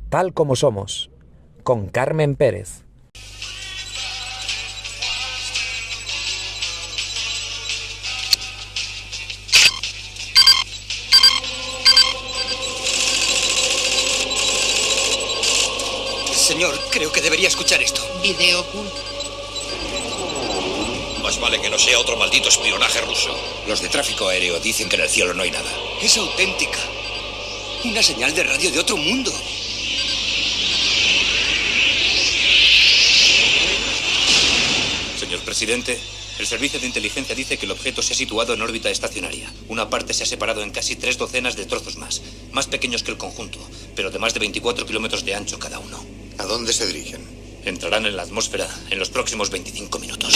Tal como somos, con Carmen Pérez. Señor, creo que debería escuchar esto. Video oculto. Más vale que no sea otro maldito espionaje ruso. Los de tráfico aéreo dicen que en el cielo no hay nada. Es auténtica. Una señal de radio de otro mundo. Señor presidente, el servicio de inteligencia dice que el objeto se ha situado en órbita estacionaria. Una parte se ha separado en casi 3 docenas de trozos más pequeños que el conjunto, pero de más de 24 kilómetros de ancho cada uno. ¿A dónde se dirigen? Entrarán en la atmósfera en los próximos 25 minutos.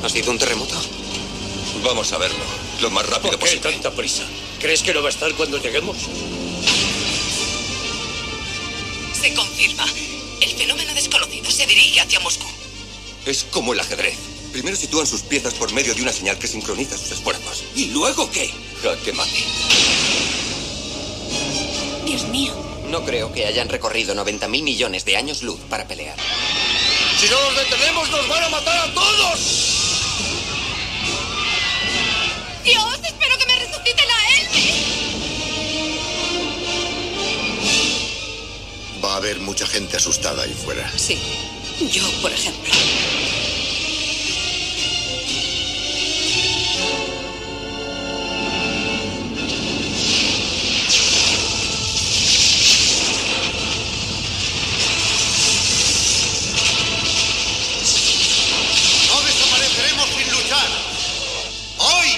¿Ha sido un terremoto? Vamos a verlo, lo más rápido ¿Por qué posible. tanta prisa? ¿Crees que no va a estar cuando lleguemos? Se confirma. El fenómeno desconocido se dirige hacia Moscú. Es como el ajedrez. Primero sitúan sus piezas por medio de una señal que sincroniza sus esfuerzos. ¿Y luego qué? Jaque mate. Dios mío. No creo que hayan recorrido 90.000 millones de años luz para pelear. ¡Si no los detenemos, nos van a matar a todos! Dios, espero que me resucite la Elme. Va a haber mucha gente asustada ahí fuera. Sí, yo, por ejemplo. No desapareceremos sin luchar. Hoy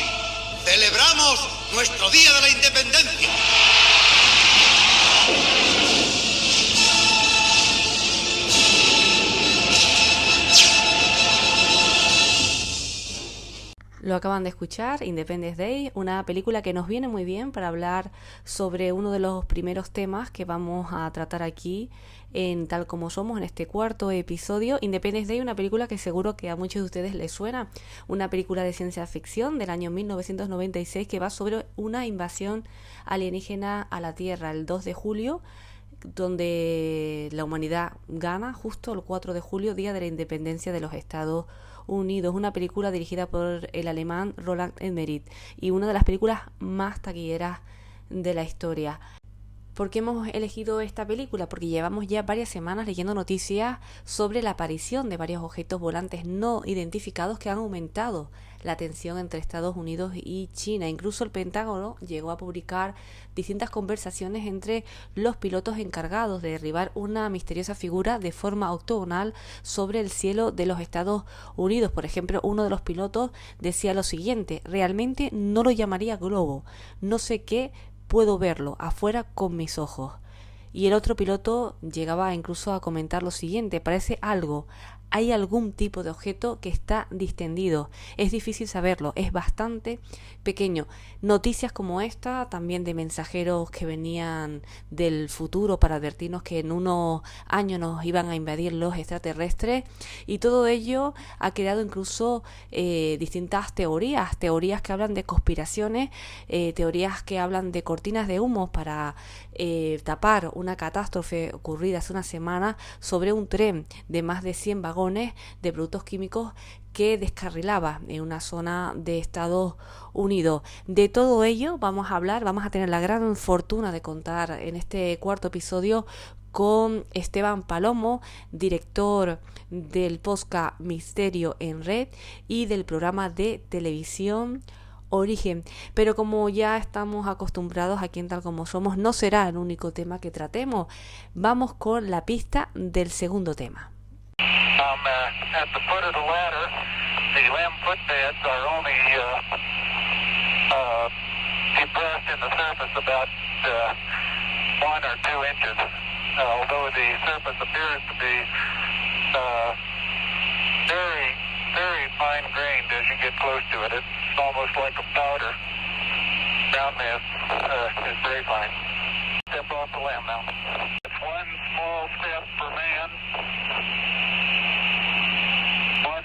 celebramos nuestro Día de la Independencia. Lo acaban de escuchar, Independence Day, una película que nos viene muy bien para hablar sobre uno de los primeros temas que vamos a tratar aquí en Tal Como Somos, en este cuarto episodio. Independence Day, una película que seguro que a muchos de ustedes les suena, una película de ciencia ficción del año 1996 que va sobre una invasión alienígena a la Tierra el 2 de julio, donde la humanidad gana justo el 4 de julio, día de la independencia de los Estados Unidos. Una película dirigida por el alemán Roland Emmerich y una de las películas más taquilleras de la historia. ¿Por qué hemos elegido esta película? Porque llevamos ya varias semanas leyendo noticias sobre la aparición de varios objetos volantes no identificados que han aumentado la tensión entre Estados Unidos y China. Incluso el Pentágono llegó a publicar distintas conversaciones entre los pilotos encargados de derribar una misteriosa figura de forma octogonal sobre el cielo de los Estados Unidos. Por ejemplo, uno de los pilotos decía lo siguiente: realmente no lo llamaría globo, no sé qué, puedo verlo afuera con mis ojos. Y el otro piloto llegaba incluso a comentar lo siguiente: parece algo, hay algún tipo de objeto que está distendido, es difícil saberlo, es bastante pequeño. Noticias como esta, también de mensajeros que venían del futuro para advertirnos que en unos años nos iban a invadir los extraterrestres, y todo ello ha creado incluso distintas teorías que hablan de conspiraciones, teorías que hablan de cortinas de humo para tapar una catástrofe ocurrida hace una semana sobre un tren de más de 100 vagones de productos químicos que descarrilaba en una zona de Estados Unidos. De todo ello vamos a tener la gran fortuna de contar en este cuarto episodio con Esteban Palomo, director del podcast Misterio en Red y del programa de televisión Origen. Pero como ya estamos acostumbrados aquí en Tal Como Somos, no será el único tema que tratemos. Vamos con la pista del segundo tema. At the foot of the ladder, the lamb footbeds are only depressed in the surface about 1 or 2 inches, although the surface appears to be very, very fine-grained as you get close to it. It's almost like a powder. Ground mass is very fine. Step off the lamb now. It's one small step for man, one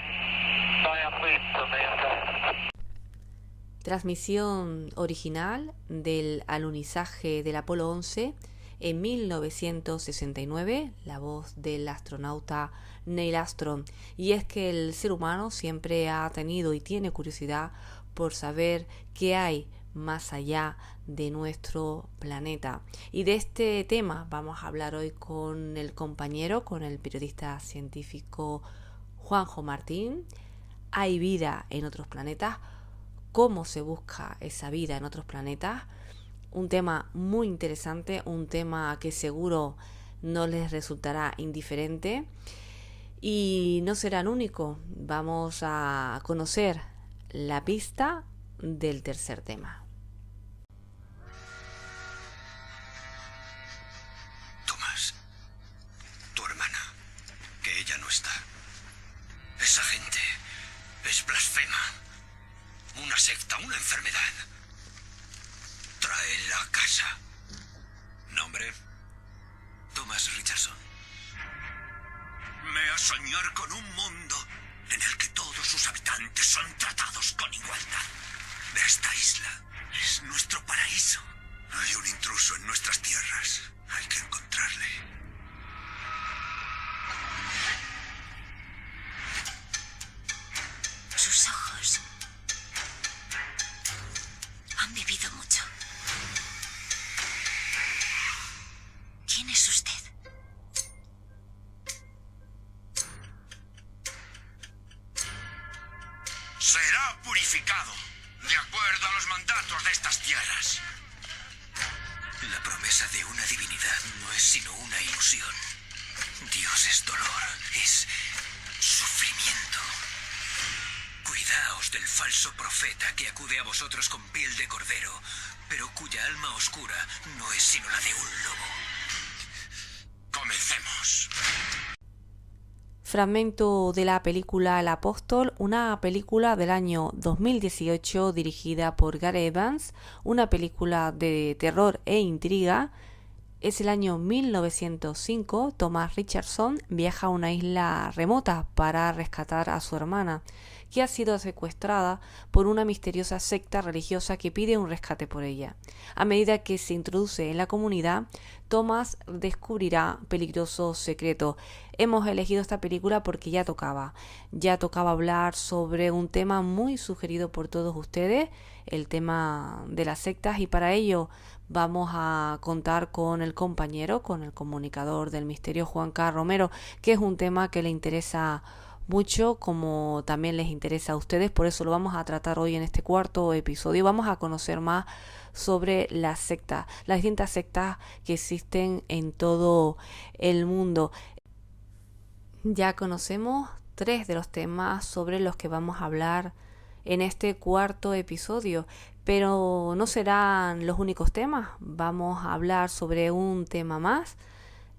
Transmisión original del alunizaje del Apolo 11 en 1969, la voz del astronauta Neil Armstrong. Y es que el ser humano siempre ha tenido y tiene curiosidad por saber qué hay más allá de nuestro planeta. Y de este tema vamos a hablar hoy con el compañero, con el periodista científico Juanjo Martín. ¿Hay vida en otros planetas? ¿Cómo se busca esa vida en otros planetas? Un tema muy interesante, un tema que seguro no les resultará indiferente y no será el único. Vamos a conocer la pista del tercer tema. Tomás, tu hermana, que ella no está. Esa gente es blasfema. Una secta, una enfermedad. Tráela a casa. ¿Nombre? Thomas Richardson. Me a soñar con un mundo en el que todos sus habitantes son tratados con igualdad. Esta isla es nuestro paraíso. Hay un intruso en nuestras tierras. Hay que encontrarle. Sus ojos han vivido mucho. ¿Quién es usted? Será purificado, de acuerdo a los mandatos de estas tierras. La promesa de una divinidad no es sino una ilusión. Dios es dolor, es sufrimiento. Cuidaos del falso profeta que acude a vosotros con piel de cordero, pero cuya alma oscura no es sino la de un lobo. Comencemos. Fragmento de la película El Apóstol, una película del año 2018 dirigida por Gareth Evans, una película de terror e intriga. Es el año 1905, Thomas Richardson viaja a una isla remota para rescatar a su hermana, que ha sido secuestrada por una misteriosa secta religiosa que pide un rescate por ella. A medida que se introduce en la comunidad, Thomas descubrirá peligrosos secretos. Hemos elegido esta película porque ya tocaba hablar sobre un tema muy sugerido por todos ustedes, el tema de las sectas, y para ello vamos a contar con el compañero, con el comunicador del misterio, Juan Carlos Romero, que es un tema que le interesa mucho, como también les interesa a ustedes. Por eso lo vamos a tratar hoy en este cuarto episodio. Vamos a conocer más sobre las sectas, las distintas sectas que existen en todo el mundo. Ya conocemos 3 de los temas sobre los que vamos a hablar en este cuarto episodio, pero no serán los únicos temas. Vamos a hablar sobre un tema más.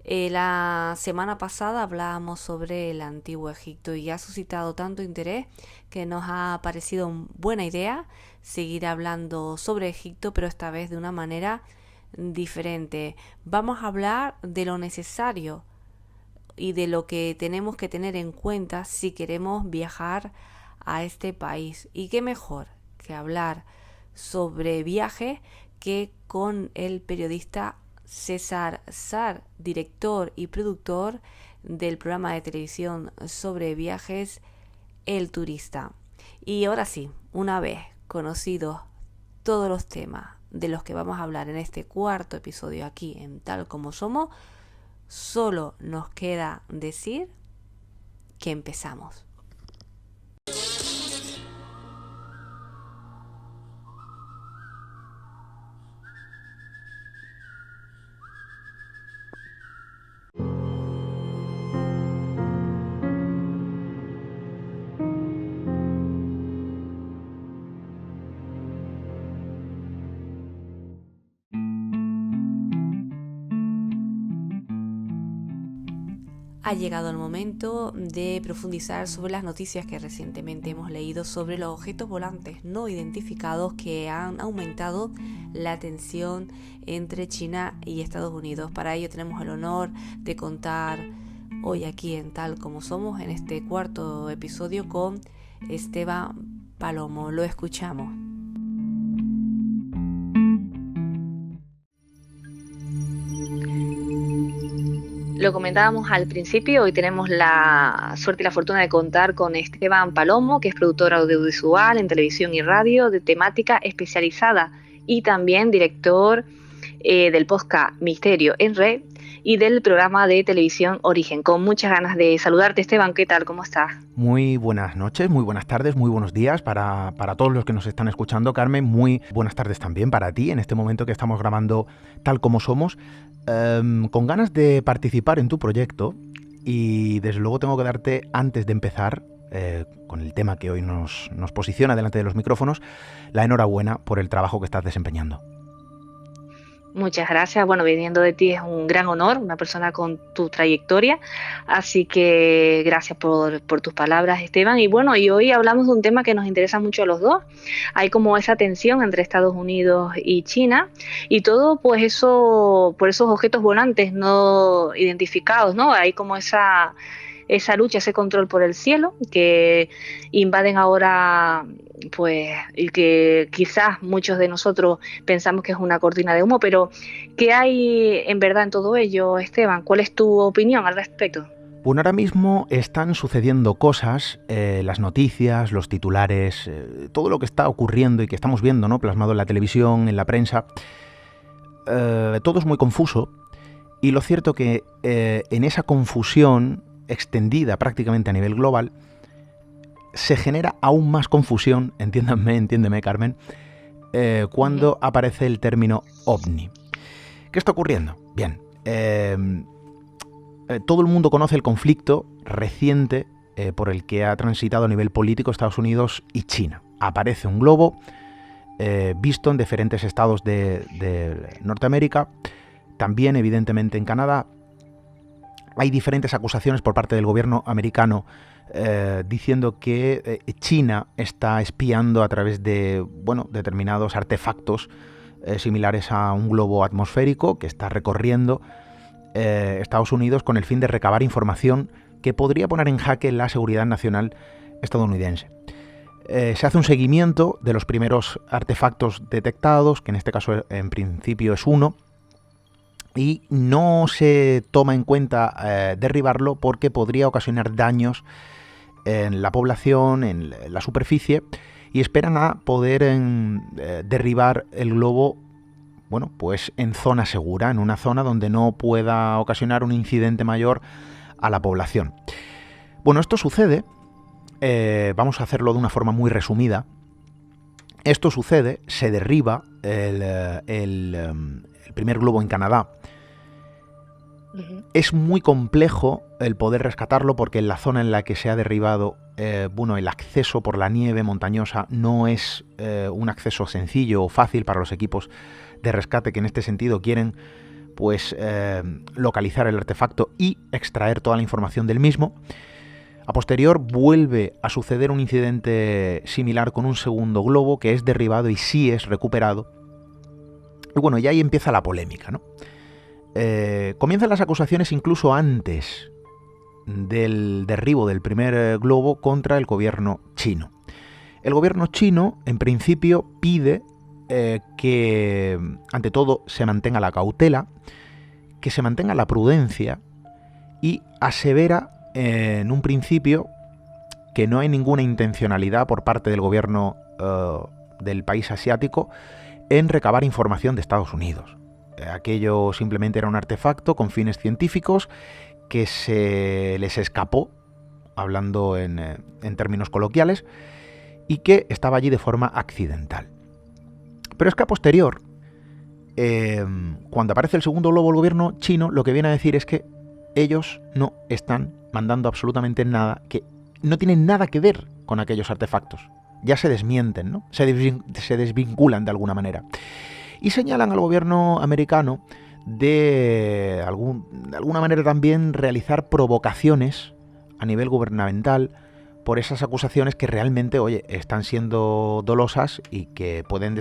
La semana pasada hablábamos sobre el Antiguo Egipto y ha suscitado tanto interés que nos ha parecido buena idea seguir hablando sobre Egipto, pero esta vez de una manera diferente. Vamos a hablar de lo necesario y de lo que tenemos que tener en cuenta si queremos viajar a este país. Y qué mejor que hablar sobre viajes que con el periodista César Sar, director y productor del programa de televisión sobre viajes El Turista. Y ahora sí, una vez conocidos todos los temas de los que vamos a hablar en este cuarto episodio aquí en Tal Como Somos, solo nos queda decir que empezamos. Ha llegado el momento de profundizar sobre las noticias que recientemente hemos leído sobre los objetos volantes no identificados que han aumentado la tensión entre China y Estados Unidos. Para ello tenemos el honor de contar hoy aquí en Tal Como Somos, en este cuarto episodio, con Esteban Palomo. Lo escuchamos. Lo comentábamos al principio, hoy tenemos la suerte y la fortuna de contar con Esteban Palomo, que es productor audiovisual en televisión y radio de temática especializada y también director del podcast Misterio en Red y del programa de televisión Origen. Con muchas ganas de saludarte, Esteban. ¿Qué tal? ¿Cómo estás? Muy buenas noches, muy buenas tardes, muy buenos días para todos los que nos están escuchando, Carmen. Muy buenas tardes también para ti en este momento que estamos grabando Tal Como Somos. Con ganas de participar en tu proyecto y desde luego tengo que darte, antes de empezar con el tema que hoy nos posiciona delante de los micrófonos, la enhorabuena por el trabajo que estás desempeñando. Muchas gracias. Bueno, viniendo de ti es un gran honor, una persona con tu trayectoria, así que gracias por tus palabras, Esteban. Y bueno, y hoy hablamos de un tema que nos interesa mucho a los dos. Hay como esa tensión entre Estados Unidos y China y todo pues eso, por esos objetos volantes no identificados, ¿no? Hay como esa lucha, ese control por el cielo que invaden ahora, pues, y que quizás muchos de nosotros pensamos que es una cortina de humo, pero ¿qué hay en verdad en todo ello, Esteban? ¿Cuál es tu opinión al respecto? Bueno, ahora mismo están sucediendo cosas, las noticias, los titulares, todo lo que está ocurriendo y que estamos viendo, ¿no?, plasmado en la televisión, en la prensa, todo es muy confuso y lo cierto que en esa confusión extendida prácticamente a nivel global, se genera aún más confusión, entiéndeme Carmen, cuando aparece el término ovni. ¿Qué está ocurriendo? Bien, todo el mundo conoce el conflicto reciente por el que ha transitado a nivel político Estados Unidos y China. Aparece un globo visto en diferentes estados de Norteamérica, también evidentemente en Canadá. Hay diferentes acusaciones por parte del gobierno americano diciendo que China está espiando a través de determinados artefactos similares a un globo atmosférico que está recorriendo Estados Unidos con el fin de recabar información que podría poner en jaque la seguridad nacional estadounidense. Se hace un seguimiento de los primeros artefactos detectados, que en este caso en principio es uno, y no se toma en cuenta derribarlo porque podría ocasionar daños en la población, en la superficie, y esperan a poder derribar el globo, bueno, pues en zona segura, en una zona donde no pueda ocasionar un incidente mayor a la población. Bueno, esto sucede, vamos a hacerlo de una forma muy resumida. Esto sucede, se derriba el primer globo en Canadá. Es muy complejo el poder rescatarlo porque en la zona en la que se ha derribado, el acceso por la nieve montañosa no es un acceso sencillo o fácil para los equipos de rescate que en este sentido quieren pues localizar el artefacto y extraer toda la información del mismo. A posterior vuelve a suceder un incidente similar con un segundo globo que es derribado y sí es recuperado. Y bueno, ya ahí empieza la polémica, ¿no? Comienzan las acusaciones incluso antes del derribo del primer globo contra el gobierno chino. El gobierno chino, en principio, pide que, ante todo, se mantenga la cautela, que se mantenga la prudencia y asevera en un principio que no hay ninguna intencionalidad por parte del gobierno del país asiático en recabar información de Estados Unidos. Aquello simplemente era un artefacto con fines científicos que se les escapó, hablando en términos coloquiales, y que estaba allí de forma accidental. Pero es que a posterior, cuando aparece el segundo globo, el gobierno chino lo que viene a decir es que ellos no están mandando absolutamente nada, que no tienen nada que ver con aquellos artefactos. Ya se desmienten, ¿no? Se desvinculan de alguna manera. Y señalan al gobierno americano de alguna manera también realizar provocaciones a nivel gubernamental por esas acusaciones que realmente, están siendo dolosas y que pueden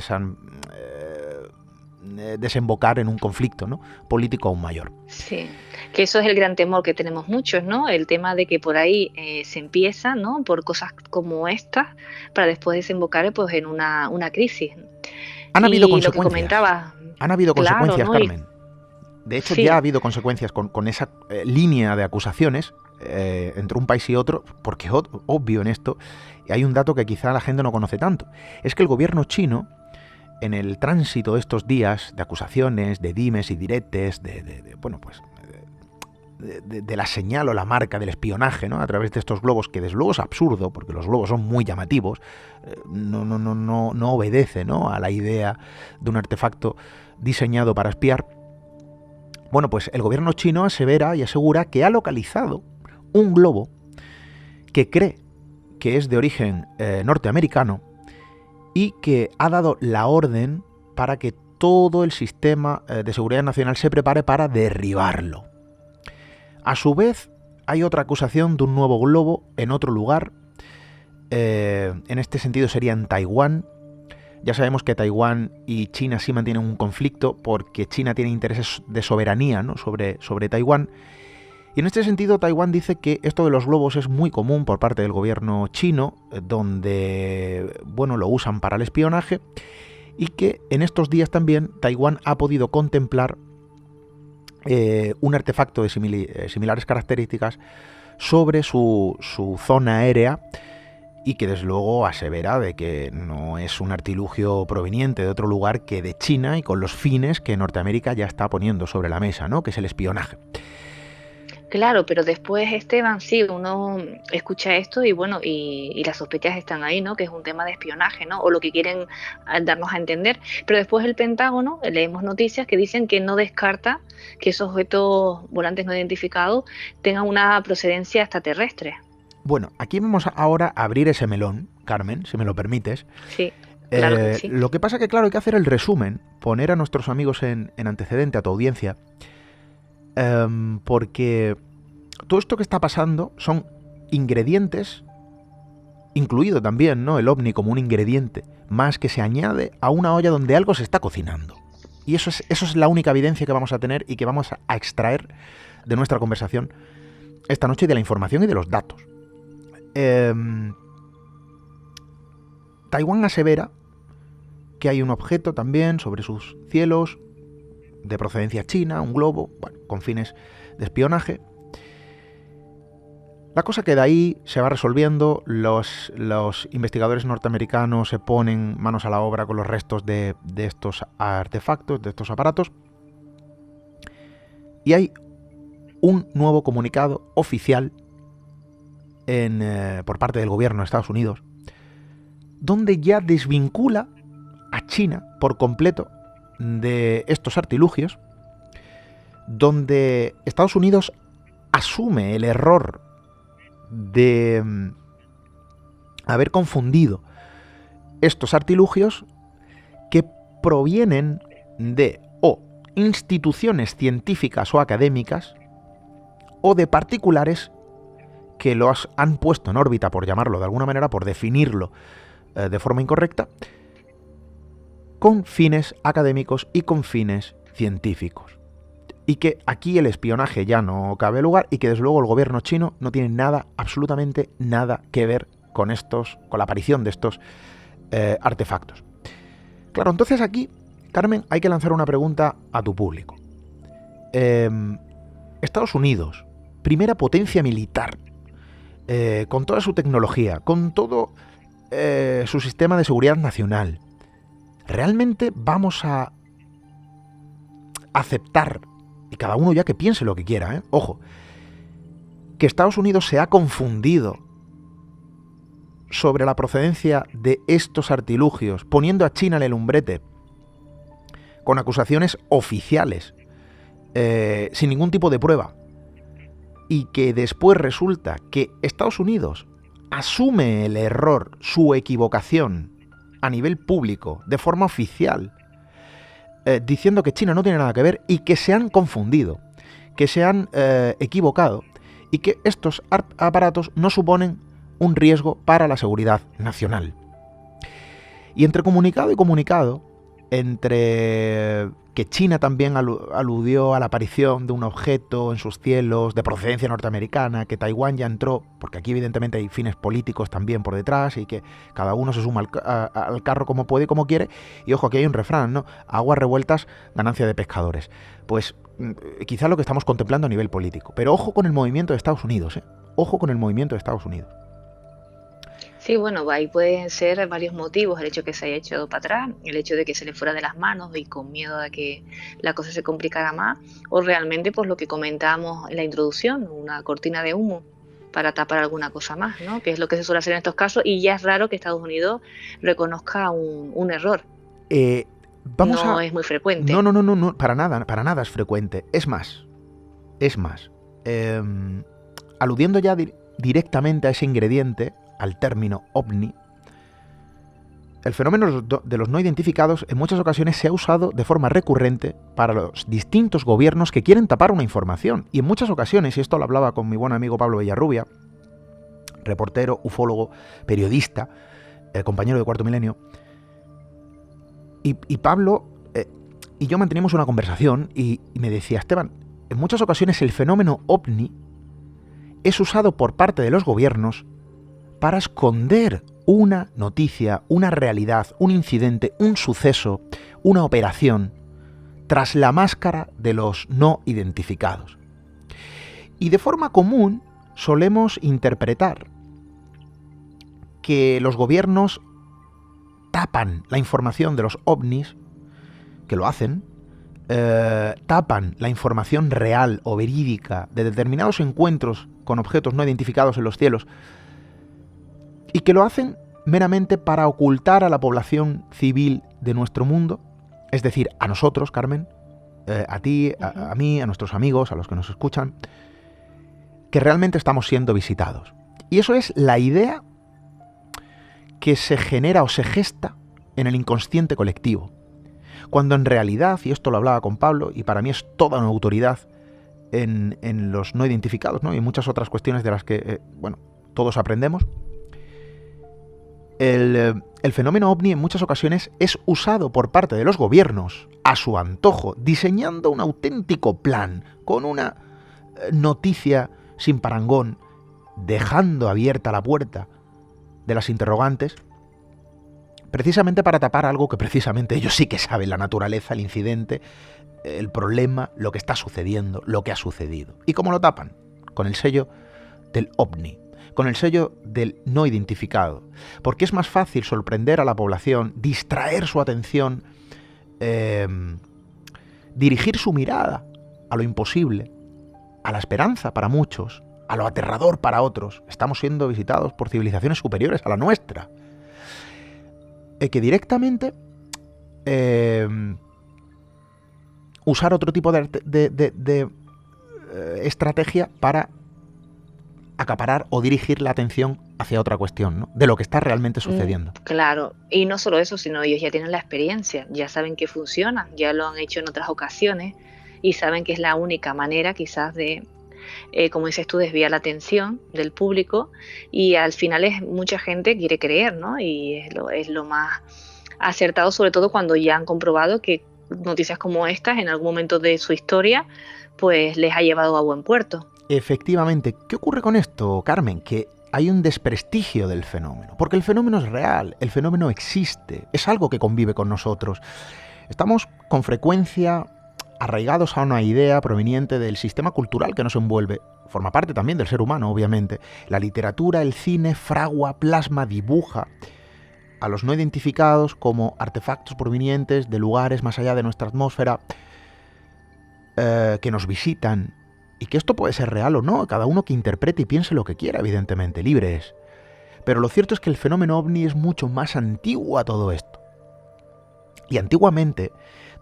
desembocar en un conflicto, ¿no?, político aún mayor. Sí, que eso es el gran temor que tenemos muchos, ¿no? El tema de que por ahí se empieza, ¿no?, por cosas como estas, para después desembocar pues en una crisis. Han habido consecuencias. Han habido consecuencias, ¿no? Carmen. De hecho, ya ha habido consecuencias con esa línea de acusaciones entre un país y otro, porque obvio en esto, y hay un dato que quizá la gente no conoce tanto, es que el gobierno chino, en el tránsito de estos días de acusaciones, de dimes y diretes, de la señal o la marca del espionaje, ¿no?, a través de estos globos, que desde luego es absurdo, porque los globos son muy llamativos, no obedece, ¿no?, a la idea de un artefacto diseñado para espiar. Bueno, pues el gobierno chino asevera y asegura que ha localizado un globo que cree que es de origen norteamericano y que ha dado la orden para que todo el sistema de seguridad nacional se prepare para derribarlo. A su vez, hay otra acusación de un nuevo globo en otro lugar. En este sentido sería en Taiwán. Ya sabemos que Taiwán y China sí mantienen un conflicto porque China tiene intereses de soberanía, ¿no?, sobre Taiwán. Y en este sentido, Taiwán dice que esto de los globos es muy común por parte del gobierno chino, donde, lo usan para el espionaje, y que en estos días también Taiwán ha podido contemplar un artefacto de similares características sobre su zona aérea, y que desde luego asevera de que no es un artilugio proveniente de otro lugar que de China y con los fines que Norteamérica ya está poniendo sobre la mesa, ¿no?, que es el espionaje. Claro, pero después, Esteban, sí, uno escucha esto y y las sospechas están ahí, ¿no?, que es un tema de espionaje, ¿no?, o lo que quieren darnos a entender. Pero después el Pentágono, leemos noticias que dicen que no descarta que esos objetos volantes no identificados tengan una procedencia extraterrestre. Bueno, aquí vamos ahora a abrir ese melón, Carmen, si me lo permites. Sí, claro que sí. Lo que pasa que, claro, hay que hacer el resumen, poner a nuestros amigos en antecedente, a tu audiencia, porque todo esto que está pasando son ingredientes, incluido también, ¿no?, el ovni como un ingrediente más que se añade a una olla donde algo se está cocinando. Y eso es la única evidencia que vamos a tener y que vamos a extraer de nuestra conversación esta noche, y de la información y de los datos. Taiwán asevera que hay un objeto también sobre sus cielos de procedencia china, un globo, con fines de espionaje. La cosa queda ahí, se va resolviendo, los investigadores norteamericanos se ponen manos a la obra con los restos de estos artefactos, de estos aparatos, y hay un nuevo comunicado oficial por parte del gobierno de Estados Unidos, donde ya desvincula a China por completo de estos artilugios, donde Estados Unidos asume el error de haber confundido estos artilugios que provienen de instituciones científicas o académicas o de particulares que los han puesto en órbita, por llamarlo de alguna manera, por definirlo de forma incorrecta, con fines académicos y con fines científicos. Y que aquí el espionaje ya no cabe lugar, y que desde luego el gobierno chino no tiene nada, absolutamente nada que ver con la aparición de estos artefactos. Claro, entonces aquí, Carmen, hay que lanzar una pregunta a tu público. Estados Unidos, primera potencia militar, con toda su tecnología, con todo su sistema de seguridad nacional, ¿realmente vamos a aceptar, y cada uno ya que piense lo que quiera, ojo, que Estados Unidos se ha confundido sobre la procedencia de estos artilugios, poniendo a China en el umbrete, con acusaciones oficiales, sin ningún tipo de prueba, y que después resulta que Estados Unidos asume el error, su equivocación, a nivel público, de forma oficial, diciendo que China no tiene nada que ver y que se han confundido, que se han equivocado y que estos aparatos no suponen un riesgo para la seguridad nacional. Y entre comunicado y comunicado, entre que China también aludió a la aparición de un objeto en sus cielos de procedencia norteamericana, que Taiwán ya entró, porque aquí evidentemente hay fines políticos también por detrás y que cada uno se suma al carro como puede y como quiere. Y ojo, aquí hay un refrán, ¿no? Aguas revueltas, ganancia de pescadores. Pues quizá lo que estamos contemplando a nivel político. Pero ojo con el movimiento de Estados Unidos, ojo con el movimiento de Estados Unidos. Sí, bueno, ahí pueden ser varios motivos, el hecho de que se haya echado para atrás, el hecho de que se le fuera de las manos y con miedo de que la cosa se complicara más, o realmente pues lo que comentábamos en la introducción, una cortina de humo para tapar alguna cosa más, ¿no? Que es lo que se suele hacer en estos casos, y ya es raro que Estados Unidos reconozca un error. No es muy frecuente. No, para nada es frecuente. Es más, aludiendo ya directamente a ese ingrediente, al término ovni, el fenómeno de los no identificados en muchas ocasiones se ha usado de forma recurrente para los distintos gobiernos que quieren tapar una información. Y en muchas ocasiones, y esto lo hablaba con mi buen amigo Pablo Villarrubia, reportero, ufólogo, periodista, compañero de Cuarto Milenio, y Pablo y yo manteníamos una conversación y me decía: Esteban, en muchas ocasiones el fenómeno ovni es usado por parte de los gobiernos para esconder una noticia, una realidad, un incidente, un suceso, una operación, tras la máscara de los no identificados. Y de forma común solemos interpretar que los gobiernos tapan la información de los ovnis, que lo hacen, tapan la información real o verídica de determinados encuentros con objetos no identificados en los cielos, y que lo hacen meramente para ocultar a la población civil de nuestro mundo, es decir, a nosotros, Carmen, a ti, a mí, a nuestros amigos, a los que nos escuchan, que realmente estamos siendo visitados. Y eso es la idea que se genera o se gesta en el inconsciente colectivo, cuando en realidad, y esto lo hablaba con Pablo, y para mí es toda una autoridad en los no identificados, ¿no? Y muchas otras cuestiones de las que, todos aprendemos, el fenómeno ovni en muchas ocasiones es usado por parte de los gobiernos a su antojo, diseñando un auténtico plan, con una noticia sin parangón, dejando abierta la puerta de las interrogantes, precisamente para tapar algo que precisamente ellos sí que saben, la naturaleza, el incidente, el problema, lo que está sucediendo, lo que ha sucedido. ¿Y cómo lo tapan? Con el sello del ovni, con el sello del no identificado, porque es más fácil sorprender a la población, distraer su atención, dirigir su mirada a lo imposible, a la esperanza para muchos, a lo aterrador para otros. Estamos siendo visitados por civilizaciones superiores a la nuestra, que directamente usar otro tipo de estrategia para acaparar o dirigir la atención hacia otra cuestión, ¿no? De lo que está realmente sucediendo. Claro, y no solo eso, sino ellos ya tienen la experiencia, ya saben que funciona, ya lo han hecho en otras ocasiones y saben que es la única manera quizás de, como dices tú, desviar la atención del público, y al final mucha gente quiere creer, ¿no? Y es lo más acertado, sobre todo cuando ya han comprobado que noticias como estas en algún momento de su historia pues les ha llevado a buen puerto. Efectivamente. ¿Qué ocurre con esto, Carmen? Que hay un desprestigio del fenómeno, porque el fenómeno es real, el fenómeno existe, es algo que convive con nosotros. Estamos con frecuencia arraigados a una idea proveniente del sistema cultural que nos envuelve. Forma parte también del ser humano, obviamente. La literatura, el cine, fragua, plasma, dibuja a los no identificados como artefactos provenientes de lugares más allá de nuestra atmósfera, que nos visitan. Y que esto puede ser real o no, cada uno que interprete y piense lo que quiera, evidentemente, libre es. Pero lo cierto es que el fenómeno ovni es mucho más antiguo a todo esto. Y antiguamente,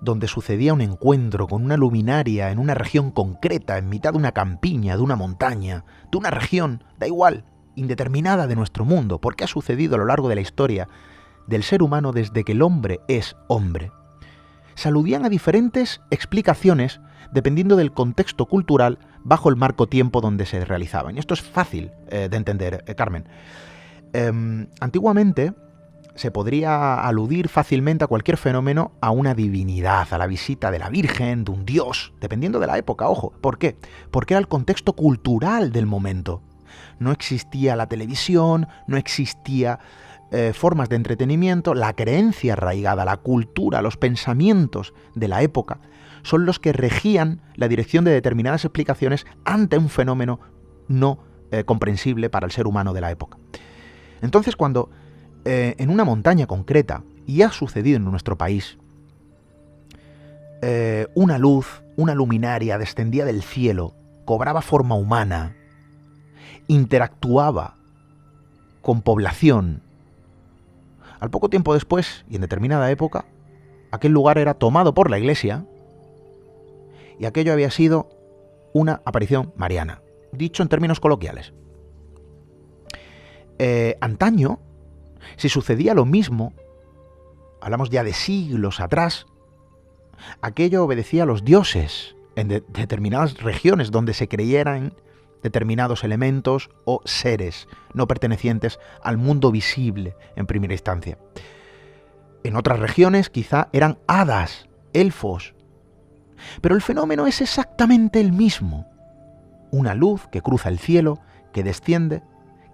donde sucedía un encuentro con una luminaria en una región concreta, en mitad de una campiña, de una montaña, de una región, da igual, indeterminada de nuestro mundo, porque ha sucedido a lo largo de la historia del ser humano desde que el hombre es hombre, se aludían a diferentes explicaciones dependiendo del contexto cultural bajo el marco tiempo donde se realizaban. Y esto es fácil de entender, Carmen. Antiguamente se podría aludir fácilmente a cualquier fenómeno a una divinidad, a la visita de la Virgen, de un dios, dependiendo de la época, ojo. ¿Por qué? Porque era el contexto cultural del momento. No existía la televisión, no existía formas de entretenimiento, la creencia arraigada, la cultura, los pensamientos de la época son los que regían la dirección de determinadas explicaciones ante un fenómeno no comprensible para el ser humano de la época. Entonces, cuando en una montaña concreta, y ha sucedido en nuestro país, una luz, una luminaria descendía del cielo, cobraba forma humana, interactuaba con población. Al poco tiempo después, y en determinada época, aquel lugar era tomado por la Iglesia y aquello había sido una aparición mariana, dicho en términos coloquiales. Antaño, si sucedía lo mismo, hablamos ya de siglos atrás, aquello obedecía a los dioses en determinadas regiones donde se creyeran determinados elementos o seres no pertenecientes al mundo visible en primera instancia. En otras regiones quizá eran hadas, elfos, pero el fenómeno es exactamente el mismo. Una luz que cruza el cielo, que desciende,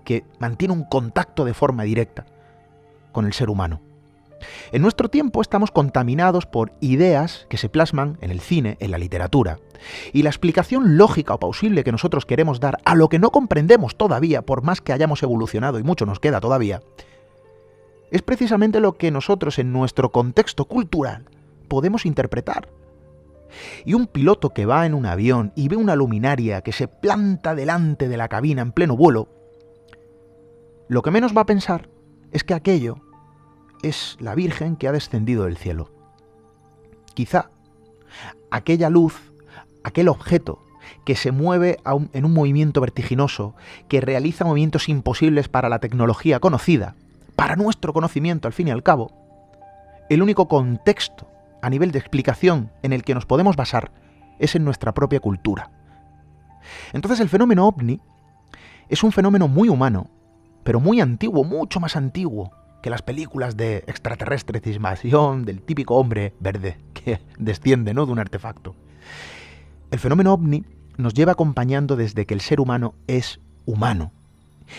que mantiene un contacto de forma directa con el ser humano. En nuestro tiempo estamos contaminados por ideas que se plasman en el cine, en la literatura, y la explicación lógica o plausible que nosotros queremos dar a lo que no comprendemos todavía, por más que hayamos evolucionado y mucho nos queda todavía, es precisamente lo que nosotros en nuestro contexto cultural podemos interpretar. Y un piloto que va en un avión y ve una luminaria que se planta delante de la cabina en pleno vuelo, lo que menos va a pensar es que aquello es la Virgen que ha descendido del cielo. Quizá aquella luz, aquel objeto que se mueve en un movimiento vertiginoso, que realiza movimientos imposibles para la tecnología conocida, para nuestro conocimiento al fin y al cabo, el único contexto a nivel de explicación en el que nos podemos basar es en nuestra propia cultura. Entonces el fenómeno ovni es un fenómeno muy humano, pero muy antiguo, mucho más antiguo que las películas de extraterrestres de invasión, del típico hombre verde que desciende, ¿no?, de un artefacto. El fenómeno ovni nos lleva acompañando desde que el ser humano es humano.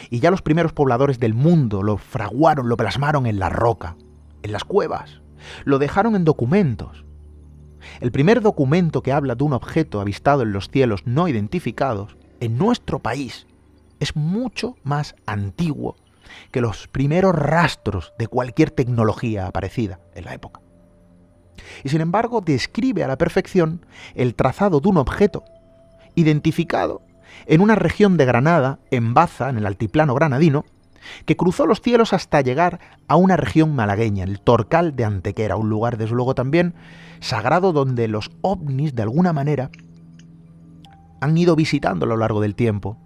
Y ya los primeros pobladores del mundo lo fraguaron, lo plasmaron en la roca, en las cuevas, lo dejaron en documentos. El primer documento que habla de un objeto avistado en los cielos no identificados en nuestro país es mucho más antiguo que los primeros rastros de cualquier tecnología aparecida en la época. Y sin embargo describe a la perfección el trazado de un objeto identificado en una región de Granada, en Baza, en el altiplano granadino, que cruzó los cielos hasta llegar a una región malagueña, el Torcal de Antequera, un lugar desde luego también sagrado donde los ovnis de alguna manera han ido visitando a lo largo del tiempo.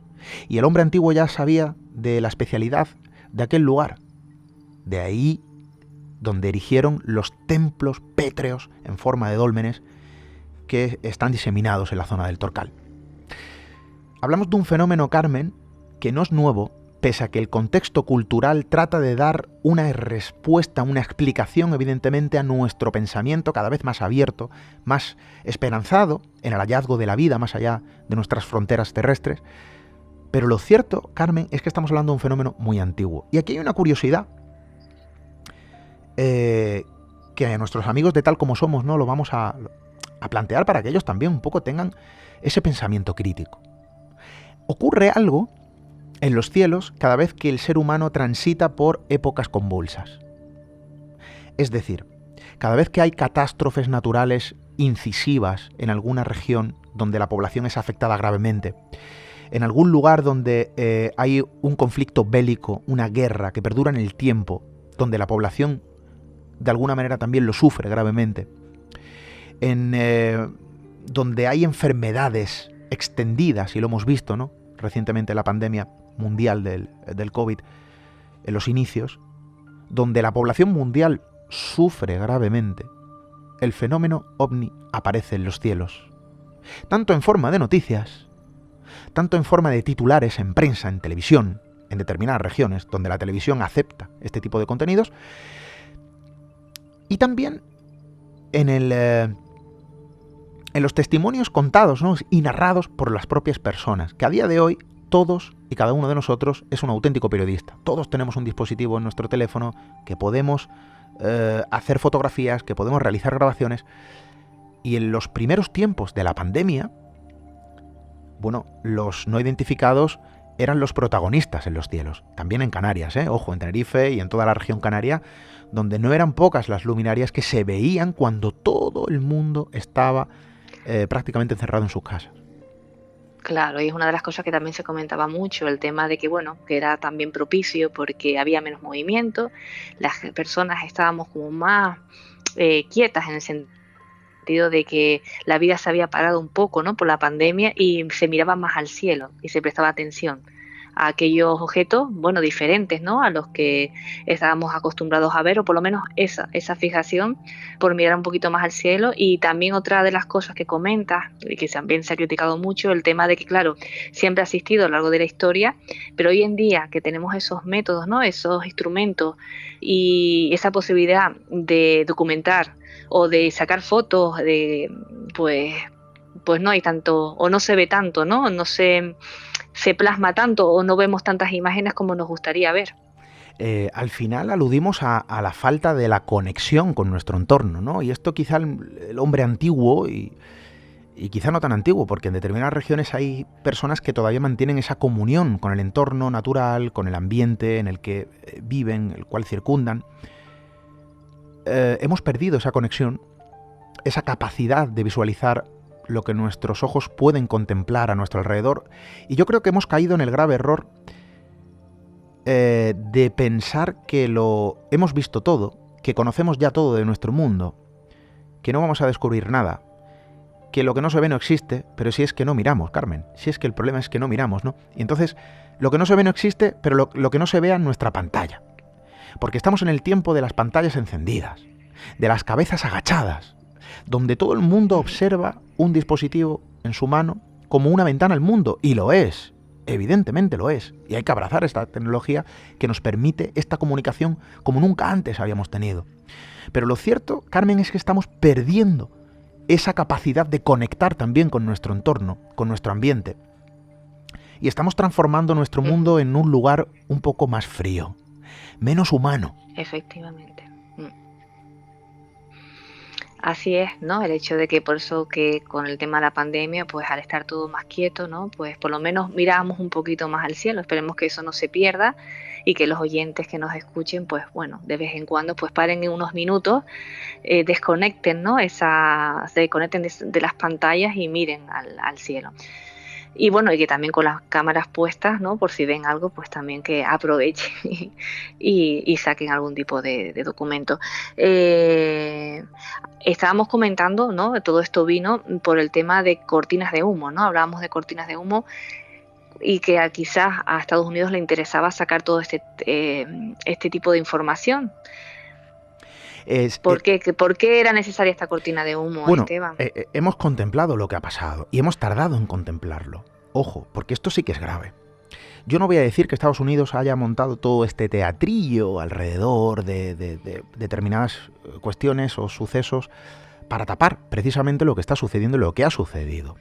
Y el hombre antiguo ya sabía de la especialidad de aquel lugar. De ahí donde erigieron los templos pétreos en forma de dólmenes que están diseminados en la zona del Torcal. Hablamos de un fenómeno, Carmen, que no es nuevo, pese a que el contexto cultural trata de dar una respuesta, una explicación evidentemente a nuestro pensamiento cada vez más abierto, más esperanzado en el hallazgo de la vida más allá de nuestras fronteras terrestres. Pero lo cierto, Carmen, es que estamos hablando de un fenómeno muy antiguo. Y aquí hay una curiosidad que a nuestros amigos de Tal Como Somos, ¿no?, lo vamos a plantear para que ellos también un poco tengan ese pensamiento crítico. Ocurre algo en los cielos cada vez que el ser humano transita por épocas convulsas. Es decir, cada vez que hay catástrofes naturales incisivas en alguna región donde la población es afectada gravemente, en algún lugar donde hay un conflicto bélico, una guerra que perdura en el tiempo, donde la población de alguna manera también lo sufre gravemente, donde hay enfermedades extendidas, y lo hemos visto, ¿no?, recientemente la pandemia mundial del COVID, en los inicios, donde la población mundial sufre gravemente, el fenómeno ovni aparece en los cielos, tanto en forma de noticias, tanto en forma de titulares en prensa, en televisión, en determinadas regiones donde la televisión acepta este tipo de contenidos, y también en los testimonios contados, ¿no?, y narrados por las propias personas, que a día de hoy todos y cada uno de nosotros es un auténtico periodista. Todos tenemos un dispositivo en nuestro teléfono que podemos hacer fotografías, que podemos realizar grabaciones, Y en los primeros tiempos de la pandemia, bueno, los no identificados eran los protagonistas en los cielos. También en Canarias, ojo, en Tenerife y en toda la región canaria, donde no eran pocas las luminarias que se veían cuando todo el mundo estaba prácticamente encerrado en sus casas. Claro, y es una de las cosas que también se comentaba mucho, el tema de que, bueno, que era también propicio porque había menos movimiento, las personas estábamos como más quietas en el sentido de que la vida se había parado un poco, ¿no?, por la pandemia, y se miraba más al cielo y se prestaba atención a aquellos objetos, bueno, diferentes, ¿no?, a los que estábamos acostumbrados a ver, o por lo menos esa fijación por mirar un poquito más al cielo. Y también otra de las cosas que comentas, y que también se ha criticado mucho, el tema de que, claro, siempre ha existido a lo largo de la historia, pero hoy en día que tenemos esos métodos, ¿no?, esos instrumentos y esa posibilidad de documentar o de sacar fotos, de pues no hay tanto, o no se ve tanto, ¿no?, no se plasma tanto, o no vemos tantas imágenes como nos gustaría ver. Al final aludimos a la falta de la conexión con nuestro entorno, ¿no? Y esto quizá el hombre antiguo y quizá no tan antiguo, porque en determinadas regiones hay personas que todavía mantienen esa comunión con el entorno natural, con el ambiente en el que viven, el cual circundan. Hemos perdido esa conexión, esa capacidad de visualizar lo que nuestros ojos pueden contemplar a nuestro alrededor, y yo creo que hemos caído en el grave error de pensar que lo hemos visto todo, que conocemos ya todo de nuestro mundo, que no vamos a descubrir nada, que lo que no se ve no existe, pero si es que no miramos, Carmen, si es que el problema es que no miramos, ¿no? Y entonces, lo que no se ve no existe, pero lo que no se vea en nuestra pantalla, porque estamos en el tiempo de las pantallas encendidas, de las cabezas agachadas, donde todo el mundo observa un dispositivo en su mano como una ventana al mundo, y lo es, evidentemente lo es, y hay que abrazar esta tecnología que nos permite esta comunicación como nunca antes habíamos tenido. Pero lo cierto, Carmen, es que estamos perdiendo esa capacidad de conectar también con nuestro entorno, con nuestro ambiente, y estamos transformando nuestro mundo en un lugar un poco más frío, menos humano. Efectivamente. Así es, ¿no? El hecho de que por eso que con el tema de la pandemia, pues al estar todo más quieto, ¿no?, pues por lo menos miramos un poquito más al cielo. Esperemos que eso no se pierda y que los oyentes que nos escuchen, pues bueno, de vez en cuando, pues paren en unos minutos, desconecten, ¿no?, se desconecten de las pantallas y miren al cielo. Y bueno, y que también con las cámaras puestas, ¿no?, por si ven algo, pues también que aprovechen y saquen algún tipo de documento. Estábamos comentando, ¿no?, todo esto vino por el tema de cortinas de humo, ¿no? Hablábamos de cortinas de humo y que quizás a Estados Unidos le interesaba sacar todo este tipo de información. ¿Por qué era necesaria esta cortina de humo, bueno, Esteban? Hemos contemplado lo que ha pasado y hemos tardado en contemplarlo. Ojo, porque esto sí que es grave. Yo no voy a decir que Estados Unidos haya montado todo este teatrillo alrededor de determinadas cuestiones o sucesos para tapar precisamente lo que está sucediendo y lo que ha sucedido.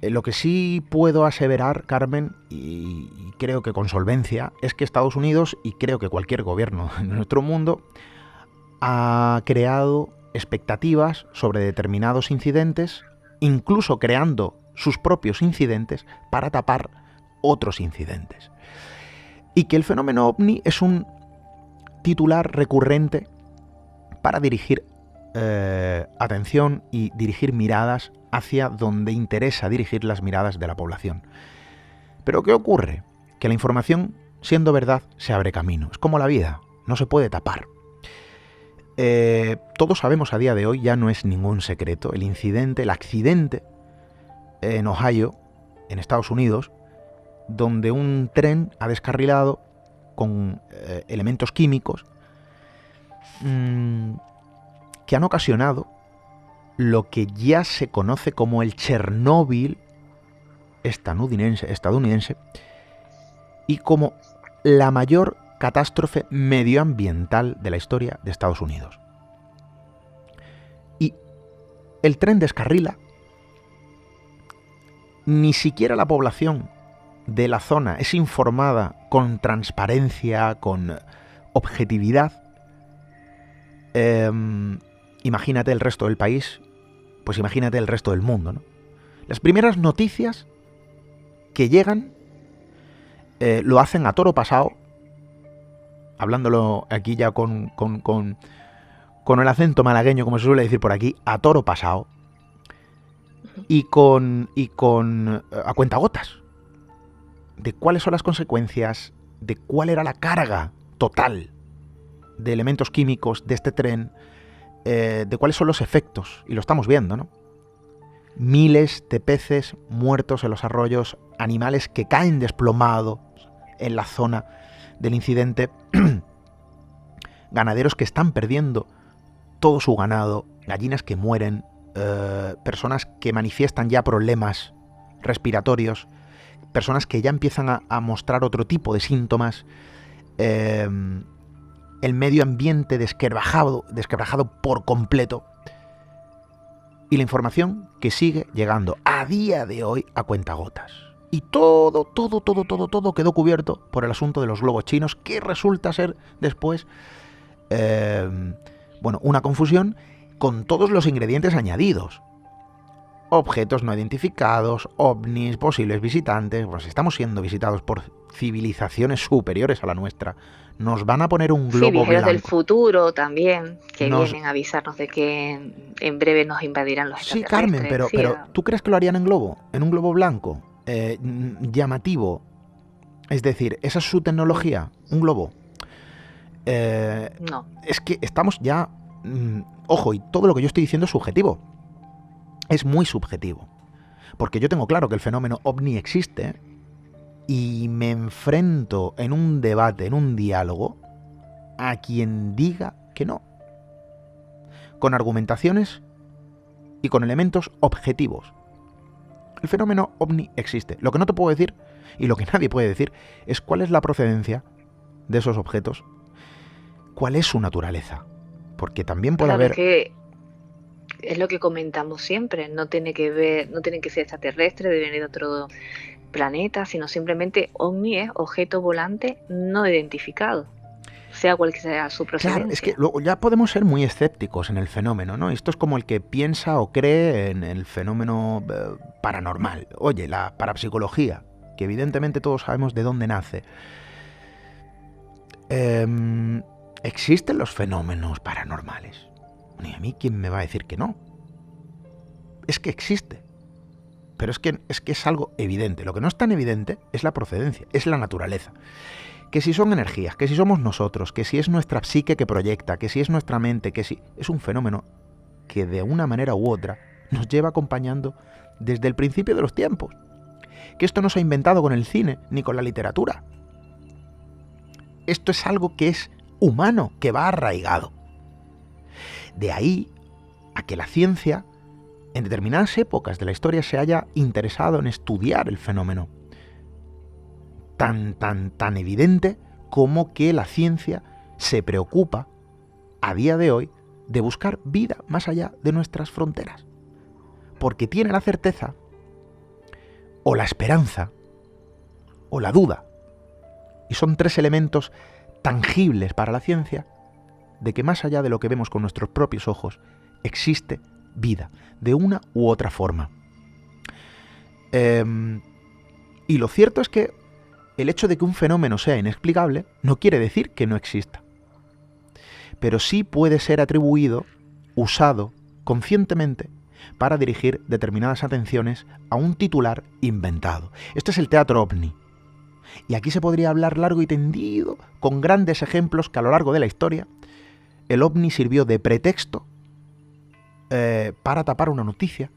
Lo que sí puedo aseverar, Carmen, y creo que con solvencia, es que Estados Unidos, y creo que cualquier gobierno en nuestro mundo, ha creado expectativas sobre determinados incidentes, incluso creando sus propios incidentes para tapar otros incidentes. Y que el fenómeno OVNI es un titular recurrente para dirigir atención y dirigir miradas hacia donde interesa dirigir las miradas de la población. Pero ¿qué ocurre? Que la información, siendo verdad, se abre camino. Es como la vida, no se puede tapar. Todos sabemos a día de hoy, ya no es ningún secreto, el accidente en Ohio, en Estados Unidos, donde un tren ha descarrilado con elementos químicos que han ocasionado lo que ya se conoce como el Chernóbil estadounidense y como la mayor catástrofe medioambiental de la historia de Estados Unidos. Y el tren descarrila, ni siquiera la población de la zona es informada con transparencia, con objetividad. Imagínate el resto del país pues imagínate el resto del mundo, ¿no? Las primeras noticias que llegan lo hacen a toro pasado, hablándolo aquí ya con el acento malagueño, como se suele decir por aquí, a toro pasado, y a cuentagotas de cuáles son las consecuencias, de cuál era la carga total de elementos químicos de este tren, de cuáles son los efectos, y lo estamos viendo, ¿no? Miles de peces muertos en los arroyos, animales que caen desplomados en la zona del incidente, ganaderos que están perdiendo todo su ganado, gallinas que mueren, personas que manifiestan ya problemas respiratorios, personas que ya empiezan a mostrar otro tipo de síntomas, el medio ambiente desquebrajado por completo, y la información que sigue llegando a día de hoy a cuentagotas. Y todo quedó cubierto por el asunto de los globos chinos, que resulta ser después una confusión con todos los ingredientes añadidos. Objetos no identificados, ovnis, posibles visitantes. Pues estamos siendo visitados por civilizaciones superiores a la nuestra. Nos van a poner un globo viajeros blanco. del futuro también, que vienen a avisarnos de que en breve nos invadirán los extraterrestres. Sí, Carmen, pero ¿tú crees que lo harían en globo? ¿En un globo blanco? Llamativo. Es decir, ¿esa es su tecnología? ¿Un globo? No. Es que estamos ya... ojo, y todo lo que yo estoy diciendo es subjetivo. Es muy subjetivo. Porque yo tengo claro que el fenómeno ovni existe y me enfrento en un debate, en un diálogo, a quien diga que no. Con argumentaciones y con elementos objetivos. El fenómeno ovni existe. Lo que no te puedo decir, y lo que nadie puede decir, es cuál es la procedencia de esos objetos, cuál es su naturaleza. Porque también puede haber... Que es lo que comentamos siempre, no tienen que ser extraterrestres, deben ir de otro planeta, sino simplemente ovni es objeto volante no identificado, sea cual que sea su procedencia. Claro, es que luego ya podemos ser muy escépticos en el fenómeno, ¿no? Esto es como el que piensa o cree en el fenómeno paranormal. Oye, la parapsicología, que evidentemente todos sabemos de dónde nace. ¿Existen los fenómenos paranormales? Ni a mí, ¿quién me va a decir que no? Es que existe. Pero es que es algo evidente. Lo que no es tan evidente es la procedencia, es la naturaleza. Que si son energías, que si somos nosotros, que si es nuestra psique que proyecta, que si es nuestra mente, que si es un fenómeno que de una manera u otra nos lleva acompañando desde el principio de los tiempos. Que esto no se ha inventado con el cine ni con la literatura. Esto es algo que es humano, que va arraigado. De ahí a que la ciencia, en determinadas épocas de la historia, se haya interesado en estudiar el fenómeno. Tan evidente como que la ciencia se preocupa, a día de hoy, de buscar vida más allá de nuestras fronteras. Porque tiene la certeza, o la esperanza, o la duda. Y son tres elementos tangibles para la ciencia, de que más allá de lo que vemos con nuestros propios ojos, existe vida, de una u otra forma. Y lo cierto es que el hecho de que un fenómeno sea inexplicable no quiere decir que no exista. Pero sí puede ser atribuido, usado conscientemente, para dirigir determinadas atenciones a un titular inventado. Este es el teatro ovni. Y aquí se podría hablar largo y tendido, con grandes ejemplos que a lo largo de la historia el ovni sirvió de pretexto para tapar una noticia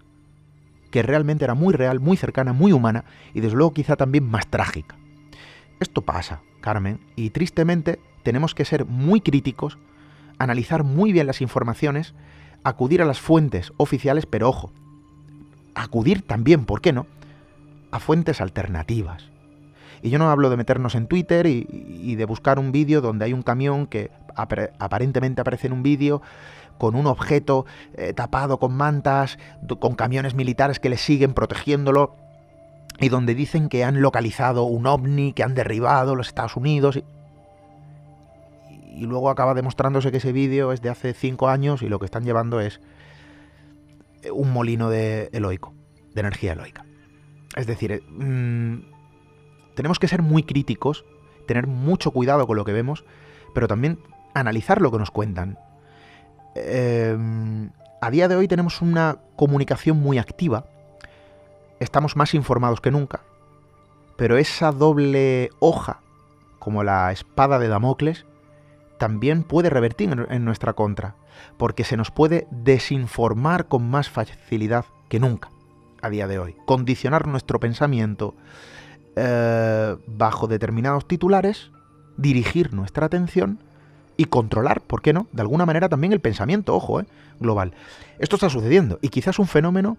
que realmente era muy real, muy cercana, muy humana y desde luego quizá también más trágica. Esto pasa, Carmen, y tristemente tenemos que ser muy críticos, analizar muy bien las informaciones, acudir a las fuentes oficiales, pero ojo, acudir también, ¿por qué no?, a fuentes alternativas. Y yo no hablo de meternos en Twitter y de buscar un vídeo donde hay un camión que aparentemente aparece en un vídeo con un objeto tapado con mantas, con camiones militares que le siguen protegiéndolo y donde dicen que han localizado un ovni que han derribado los Estados Unidos y luego acaba demostrándose que ese vídeo es de hace 5 años y lo que están llevando es un molino eloico, de energía eloica. Es decir, tenemos que ser muy críticos, tener mucho cuidado con lo que vemos, pero también analizar lo que nos cuentan. A día de hoy tenemos una comunicación muy activa, estamos más informados que nunca, pero esa doble hoja, como la espada de Damocles, también puede revertir en nuestra contra, porque se nos puede desinformar con más facilidad que nunca a día de hoy, condicionar nuestro pensamiento bajo determinados titulares, dirigir nuestra atención y controlar, ¿por qué no?, de alguna manera también el pensamiento, ojo, global. Esto está sucediendo y quizás un fenómeno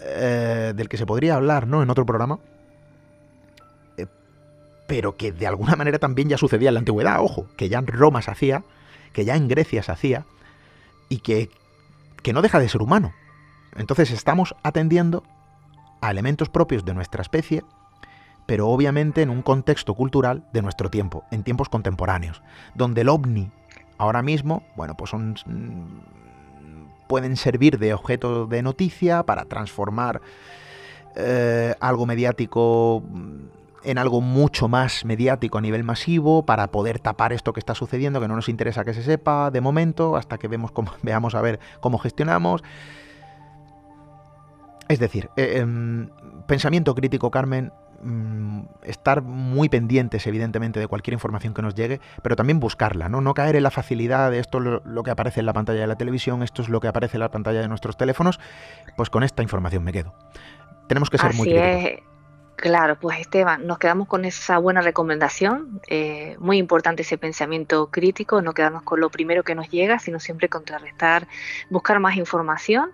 del que se podría hablar, ¿no?, en otro programa, pero que de alguna manera también ya sucedía en la antigüedad, ojo, que ya en Roma se hacía, que ya en Grecia se hacía, y que no deja de ser humano. Entonces estamos atendiendo a elementos propios de nuestra especie, pero obviamente en un contexto cultural de nuestro tiempo, en tiempos contemporáneos, donde el ovni ahora mismo, bueno, pues pueden servir de objeto de noticia para transformar algo mediático en algo mucho más mediático a nivel masivo, para poder tapar esto que está sucediendo, que no nos interesa que se sepa de momento, hasta que veamos a ver cómo gestionamos. Es decir, pensamiento crítico, Carmen, estar muy pendientes, evidentemente, de cualquier información que nos llegue, pero también buscarla, ¿no? No caer en la facilidad de esto lo que aparece en la pantalla de la televisión, esto es lo que aparece en la pantalla de nuestros teléfonos, pues con esta información me quedo. Tenemos que ser muy críticos. Claro, pues Esteban, nos quedamos con esa buena recomendación, muy importante ese pensamiento crítico, no quedarnos con lo primero que nos llega, sino siempre contrarrestar, buscar más información,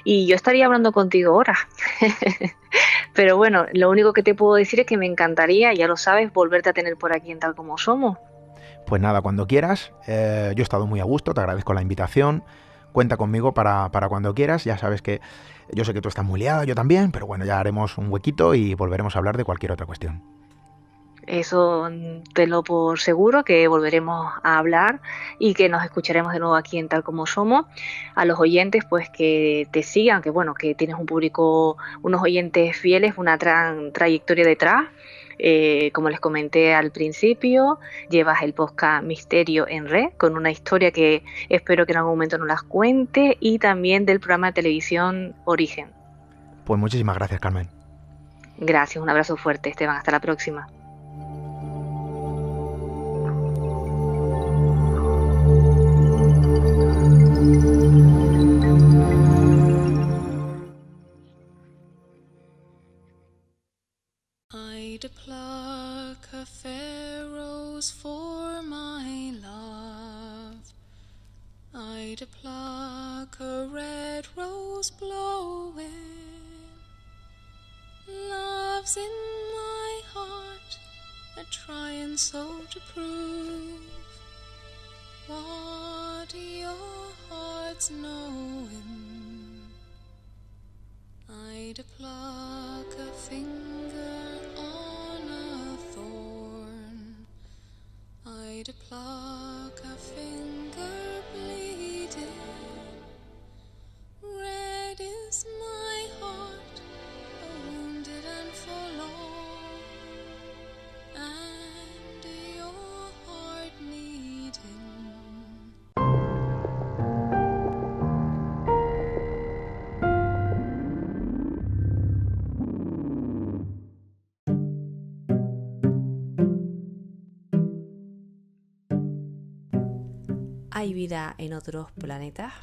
y yo estaría hablando contigo ahora, pero bueno, lo único que te puedo decir es que me encantaría, ya lo sabes, volverte a tener por aquí en Tal Como Somos. Pues nada, cuando quieras, yo he estado muy a gusto, te agradezco la invitación, cuenta conmigo para cuando quieras, ya sabes que yo sé que tú estás muy liada, yo también, pero bueno, ya haremos un huequito y volveremos a hablar de cualquier otra cuestión. Eso tenlo por seguro, que volveremos a hablar y que nos escucharemos de nuevo aquí en Tal Como Somos. A los oyentes, pues que te sigan, que bueno, que tienes un público, unos oyentes fieles, una trayectoria detrás. Como les comenté al principio, llevas el podcast Misterio en Red, con una historia que espero que en algún momento nos las cuente, y también del programa de televisión Origen. Pues muchísimas gracias, Carmen. Gracias, un abrazo fuerte, Esteban, hasta la próxima. I'd pluck a fair rose for my love. I'd pluck a red rose blowing. Love's in my heart, a trying so to prove what your heart's knowing. I'd pluck a finger on a thorn. I'd pluck a finger bleeding. Red is my heart, wounded and forlorn, and your heart needing. ¿Hay vida en otros planetas?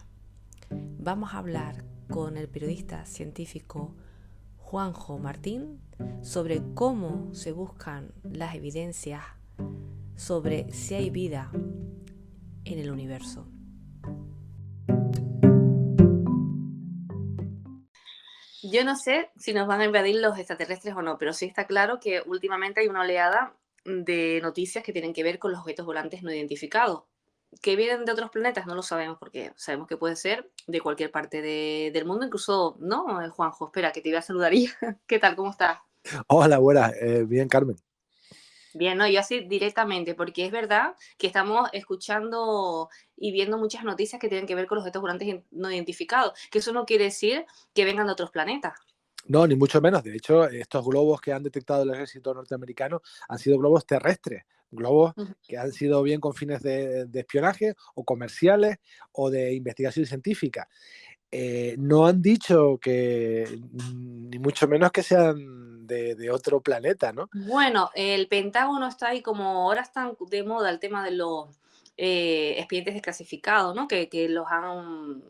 Vamos a hablar con el periodista científico Juanjo Martín sobre cómo se buscan las evidencias sobre si hay vida en el universo. Yo no sé si nos van a invadir los extraterrestres o no, pero sí está claro que últimamente hay una oleada de noticias que tienen que ver con los objetos volantes no identificados. Que vienen de otros planetas no lo sabemos, porque sabemos que puede ser de cualquier parte del mundo, incluso, ¿no? Juanjo, espera, que te iba a saludar. ¿Qué tal? ¿Cómo estás? Hola, buenas. Bien, Carmen. Bien, no, yo así directamente, porque es verdad que estamos escuchando y viendo muchas noticias que tienen que ver con los objetos volantes no identificados, que eso no quiere decir que vengan de otros planetas. No, ni mucho menos. De hecho, estos globos que han detectado el ejército norteamericano han sido globos terrestres, globos que han sido bien con fines de espionaje o comerciales o de investigación científica. No han dicho que, ni mucho menos que sean de otro planeta, ¿no? Bueno, el Pentágono está ahí como ahora están de moda el tema de los expedientes desclasificados, ¿no? Que los han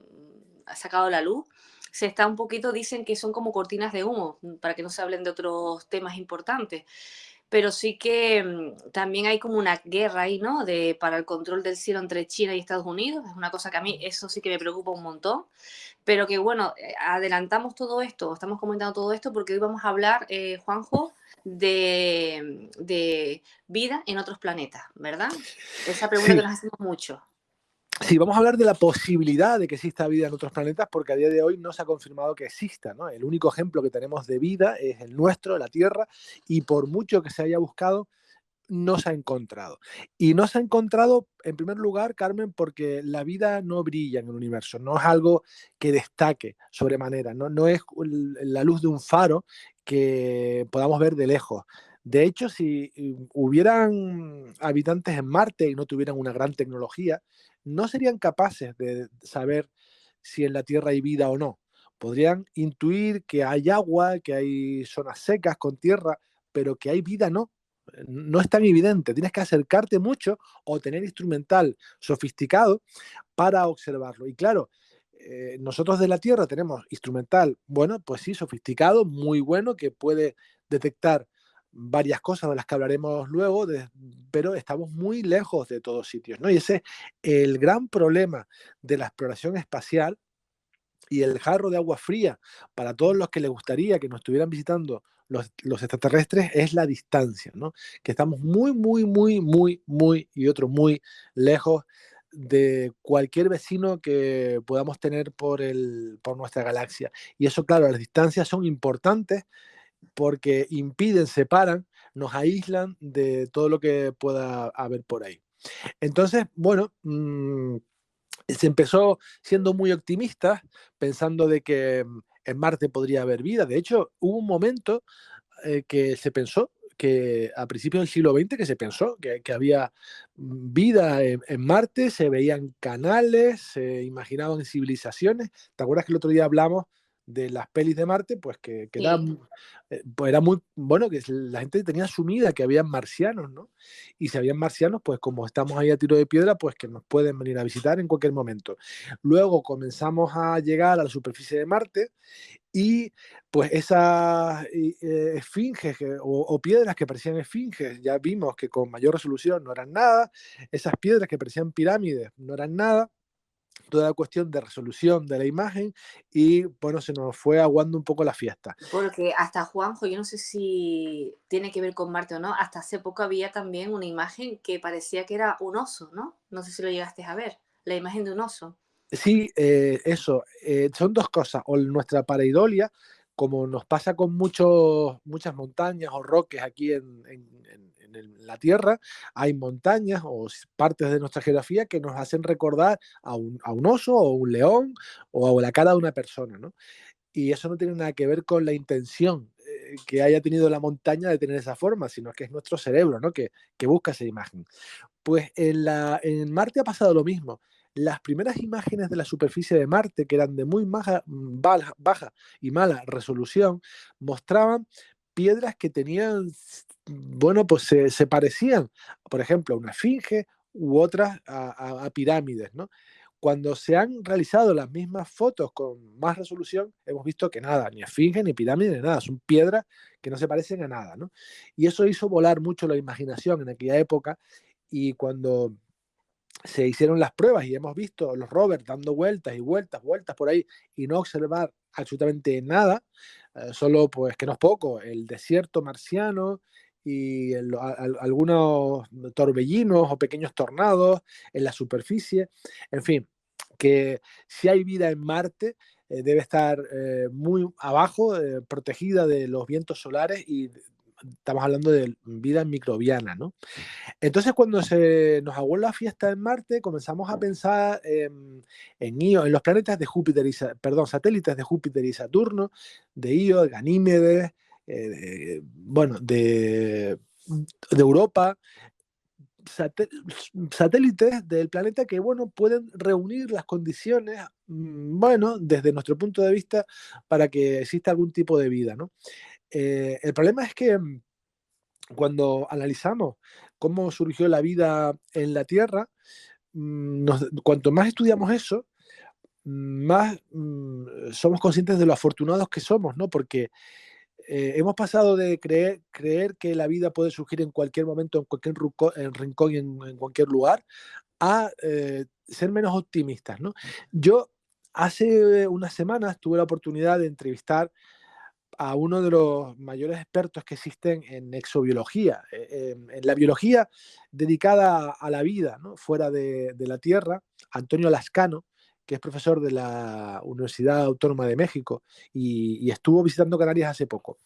sacado a la luz. Se está un poquito, dicen que son como cortinas de humo para que no se hablen de otros temas importantes. Pero sí que también hay como una guerra ahí, ¿no? Para el control del cielo entre China y Estados Unidos. Es una cosa que a mí eso sí que me preocupa un montón. Pero que bueno, adelantamos todo esto, estamos comentando todo esto porque hoy vamos a hablar, Juanjo, de vida en otros planetas, ¿verdad? Esa pregunta Sí. que nos hacemos mucho. Sí, vamos a hablar de la posibilidad de que exista vida en otros planetas porque a día de hoy no se ha confirmado que exista, ¿no? El único ejemplo que tenemos de vida es el nuestro, la Tierra, y por mucho que se haya buscado, no se ha encontrado. Y no se ha encontrado, en primer lugar, Carmen, porque la vida no brilla en el universo, no es algo que destaque sobremanera, no es la luz de un faro que podamos ver de lejos. De hecho, si hubieran habitantes en Marte y no tuvieran una gran tecnología, no serían capaces de saber si en la Tierra hay vida o no. Podrían intuir que hay agua, que hay zonas secas con tierra, pero que hay vida no. No es tan evidente. Tienes que acercarte mucho o tener instrumental sofisticado para observarlo. Y claro, nosotros de la Tierra tenemos instrumental, bueno, pues sí, sofisticado, muy bueno, que puede detectar varias cosas de las que hablaremos luego, pero estamos muy lejos de todos sitios, ¿no? Y ese es el gran problema de la exploración espacial y el jarro de agua fría para todos los que les gustaría que nos estuvieran visitando los extraterrestres es la distancia, ¿no? Que estamos muy y otro muy lejos de cualquier vecino que podamos tener por nuestra galaxia. Y eso, claro, las distancias son importantes porque impiden, separan, nos aíslan de todo lo que pueda haber por ahí. Entonces, bueno, se empezó siendo muy optimista, pensando de que en Marte podría haber vida. De hecho, hubo un momento que se pensó, que a principios del siglo XX, que se pensó que había vida en Marte, se veían canales, se imaginaban civilizaciones. ¿Te acuerdas que el otro día hablamos de las pelis de Marte? Pues que Sí. pues era muy bueno, que la gente tenía asumida que habían marcianos, ¿no? Y si habían marcianos, pues como estamos ahí a tiro de piedra, pues que nos pueden venir a visitar en cualquier momento. Luego comenzamos a llegar a la superficie de Marte y pues esas esfinges o piedras que parecían esfinges, ya vimos que con mayor resolución no eran nada, esas piedras que parecían pirámides no eran nada, toda cuestión de resolución de la imagen y bueno, se nos fue aguando un poco la fiesta. Porque hasta Juanjo, yo no sé si tiene que ver con Marte o no, hasta hace poco había también una imagen que parecía que era un oso, ¿no? No sé si lo llegaste a ver, la imagen de un oso. Sí, eso, son dos cosas, o nuestra pareidolia, como nos pasa con muchas montañas o roques aquí en la Tierra, hay montañas o partes de nuestra geografía que nos hacen recordar a un oso o un león o a la cara de una persona, ¿no? Y eso no tiene nada que ver con la intención que haya tenido la montaña de tener esa forma, sino que es nuestro cerebro, ¿no? que busca esa imagen. Pues en Marte ha pasado lo mismo. Las primeras imágenes de la superficie de Marte, que eran de muy baja y mala resolución, mostraban piedras que tenían, bueno, pues se parecían, por ejemplo, a una esfinge u otras a pirámides, ¿no? Cuando se han realizado las mismas fotos con más resolución, hemos visto que nada, ni esfinge, ni pirámide, ni nada, son piedras que no se parecen a nada, ¿no? Y eso hizo volar mucho la imaginación en aquella época, y cuando se hicieron las pruebas y hemos visto los rovers dando vueltas y vueltas por ahí y no observar absolutamente nada, solo pues que no es poco, el desierto marciano y algunos torbellinos o pequeños tornados en la superficie, en fin, que si hay vida en Marte debe estar muy abajo, protegida de los vientos solares y estamos hablando de vida microbiana, ¿no? Entonces, cuando se nos aguó la fiesta en Marte, comenzamos a pensar en Io, en los planetas de Júpiter satélites de Júpiter y Saturno, de Io, de Ganímedes, bueno, de Europa, satélites del planeta que, bueno, pueden reunir las condiciones, bueno, desde nuestro punto de vista, para que exista algún tipo de vida, ¿no? El problema es que cuando analizamos cómo surgió la vida en la Tierra, cuanto más estudiamos eso, más somos conscientes de lo afortunados que somos, ¿no? Porque hemos pasado de creer que la vida puede surgir en cualquier momento, en cualquier rincón y en cualquier lugar, a ser menos optimistas, ¿no? Yo hace unas semanas tuve la oportunidad de entrevistar a uno de los mayores expertos que existen en exobiología, en la biología dedicada a la vida, ¿no? Fuera de la Tierra, Antonio Lascano, que es profesor de la Universidad Autónoma de México y estuvo visitando Canarias hace poco.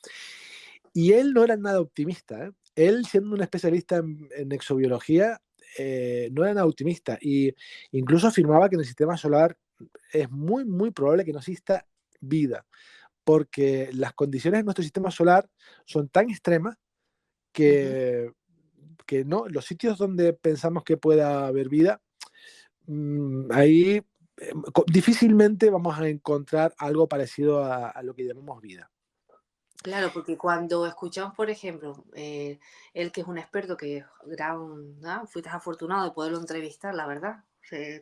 Y él no era nada optimista, ¿eh? Él, siendo un especialista en exobiología, no era nada optimista, y incluso afirmaba que en el sistema solar es muy, muy probable que no exista vida, porque las condiciones en nuestro sistema solar son tan extremas que no, los sitios donde pensamos que pueda haber vida, ahí difícilmente vamos a encontrar algo parecido a lo que llamamos vida. Claro, porque cuando escuchamos, por ejemplo, él que es un experto, que ¿no? Fuiste afortunado de poderlo entrevistar, la verdad.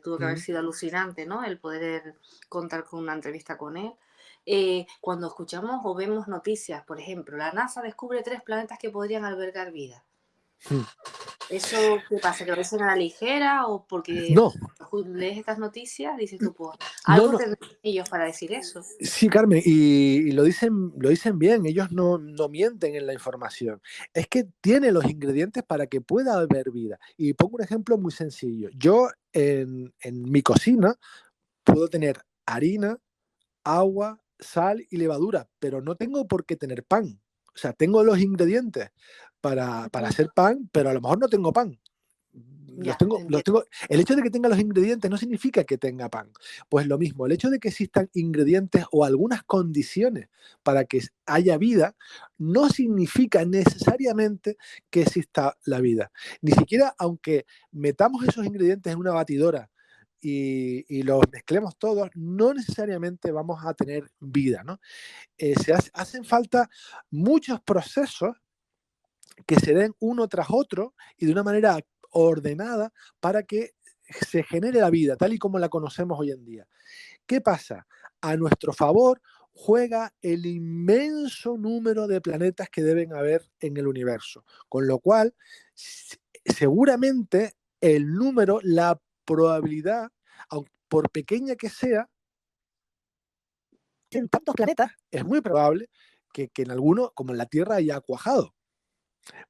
Tuvo que haber sido alucinante, ¿no? El poder contar con una entrevista con él. Cuando escuchamos o vemos noticias, por ejemplo, la NASA descubre 3 planetas que podrían albergar vida. ¿Eso qué pasa? ¿Que lo dicen a la ligera o porque no lees estas noticias? Dices tú, pues, algo tendrán ellos para decir eso. Sí, Carmen, y lo dicen bien, ellos no mienten en la información. Es que tiene los ingredientes para que pueda haber vida. Y pongo un ejemplo muy sencillo. Yo en mi cocina puedo tener harina, agua, sal y levadura, pero no tengo por qué tener pan. O sea, tengo los ingredientes para hacer pan, pero a lo mejor no tengo pan. Los tengo. El hecho de que tenga los ingredientes no significa que tenga pan. Pues lo mismo, el hecho de que existan ingredientes o algunas condiciones para que haya vida no significa necesariamente que exista la vida. Ni siquiera aunque metamos esos ingredientes en una batidora y los mezclemos todos, no necesariamente vamos a tener vida, ¿no? Hacen falta muchos procesos que se den uno tras otro y de una manera ordenada para que se genere la vida tal y como la conocemos hoy en día. ¿Qué pasa? A nuestro favor juega el inmenso número de planetas que deben haber en el universo, con lo cual seguramente el número, la probabilidad, aunque por pequeña que sea, en tantos planetas es muy probable que en alguno, como en la Tierra, haya cuajado.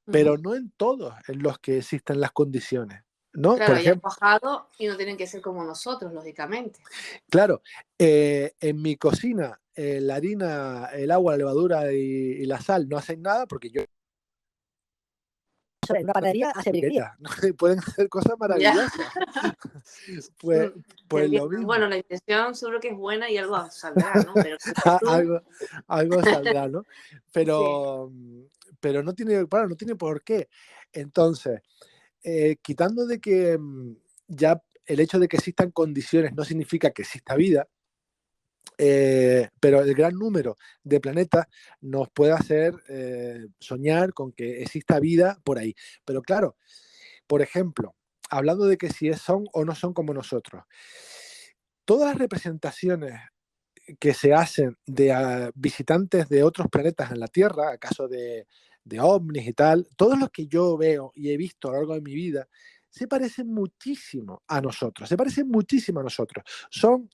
Pero no en todos en los que existen las condiciones, ¿no? Claro, Por ejemplo, cuajado y no tienen que ser como nosotros, lógicamente. Claro, en mi cocina la harina, el agua, la levadura y la sal no hacen nada porque yo en una panadería hace briguería. Pueden hacer cosas maravillosas. pues lo mismo. Bueno, la intención seguro que es buena y algo saldrá, ¿no? Pero algo saldrá, ¿no? Pero, pero no tiene por qué. Entonces, quitando de que ya el hecho de que existan condiciones no significa que exista vida, pero el gran número de planetas nos puede hacer soñar con que exista vida por ahí. Pero claro, por ejemplo, hablando de que si son o no son como nosotros, todas las representaciones que se hacen de visitantes de otros planetas en la Tierra, acaso de ovnis y tal, todos los que yo veo y he visto a lo largo de mi vida, se parecen muchísimo a nosotros, Son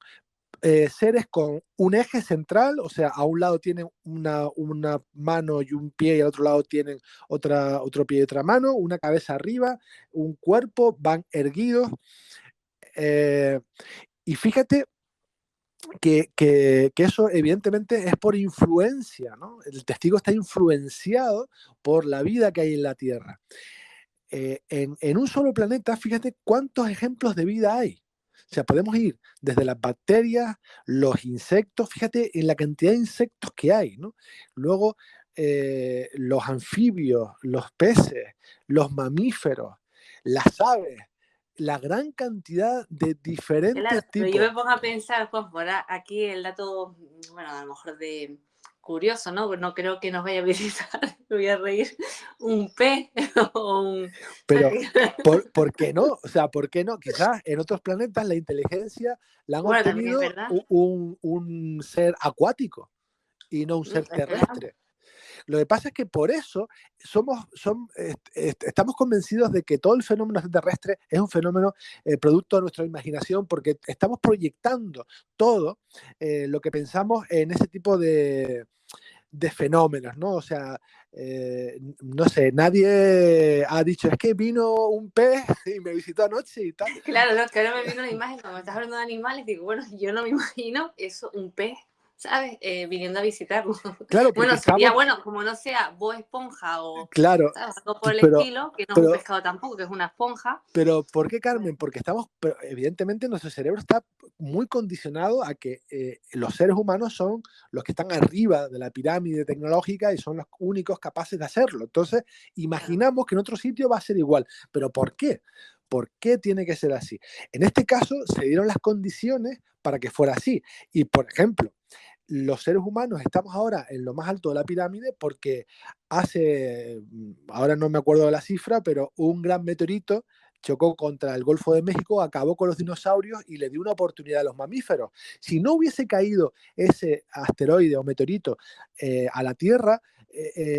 seres con un eje central, o sea, a un lado tienen una mano y un pie y al otro lado tienen otro pie y otra mano, una cabeza arriba, un cuerpo, van erguidos. Y fíjate que eso evidentemente es por influencia, ¿no? El testigo está influenciado por la vida que hay en la Tierra. En un solo planeta, fíjate cuántos ejemplos de vida hay. O sea, podemos ir desde las bacterias, los insectos, fíjate en la cantidad de insectos que hay, ¿no? Luego, los anfibios, los peces, los mamíferos, las aves, la gran cantidad de diferentes Claro, pero tipos. yo me pongo a pensar, Juan, por aquí el dato, bueno, a lo mejor de curioso, ¿no? Pues no creo que nos vaya a visitar, me voy a reír, un pez o un... Pero, ¿por qué no? O sea, ¿por qué no? Quizás en otros planetas la inteligencia la han Bueno, también es obtenido verdad. un ser acuático y no un ser terrestre. Lo que pasa es que por eso estamos convencidos de que todo el fenómeno extraterrestre es un fenómeno producto de nuestra imaginación, porque estamos proyectando todo lo que pensamos en ese tipo de fenómenos, ¿no? O sea, no sé, nadie ha dicho, es que vino un pez y me visitó anoche y tal. Claro, no, que ahora me vino una imagen, cuando me estás hablando de animales, digo, bueno, yo no me imagino eso, un pez, ¿sabes? Viniendo a visitarlo. Claro, bueno, sería bueno, como no sea Bob Esponja o claro, ¿sabes? Algo por el pero, estilo, que no es un pescado tampoco, que es una esponja. Pero, ¿por qué, Carmen? Porque evidentemente nuestro cerebro está muy condicionado a que los seres humanos son los que están arriba de la pirámide tecnológica y son los únicos capaces de hacerlo. Entonces, imaginamos que en otro sitio va a ser igual. ¿Pero por qué? ¿Por qué tiene que ser así? En este caso, se dieron las condiciones para que fuera así. Y, por ejemplo, los seres humanos estamos ahora en lo más alto de la pirámide porque ahora no me acuerdo de la cifra, pero un gran meteorito chocó contra el Golfo de México, acabó con los dinosaurios y le dio una oportunidad a los mamíferos. Si no hubiese caído ese asteroide o meteorito a la Tierra,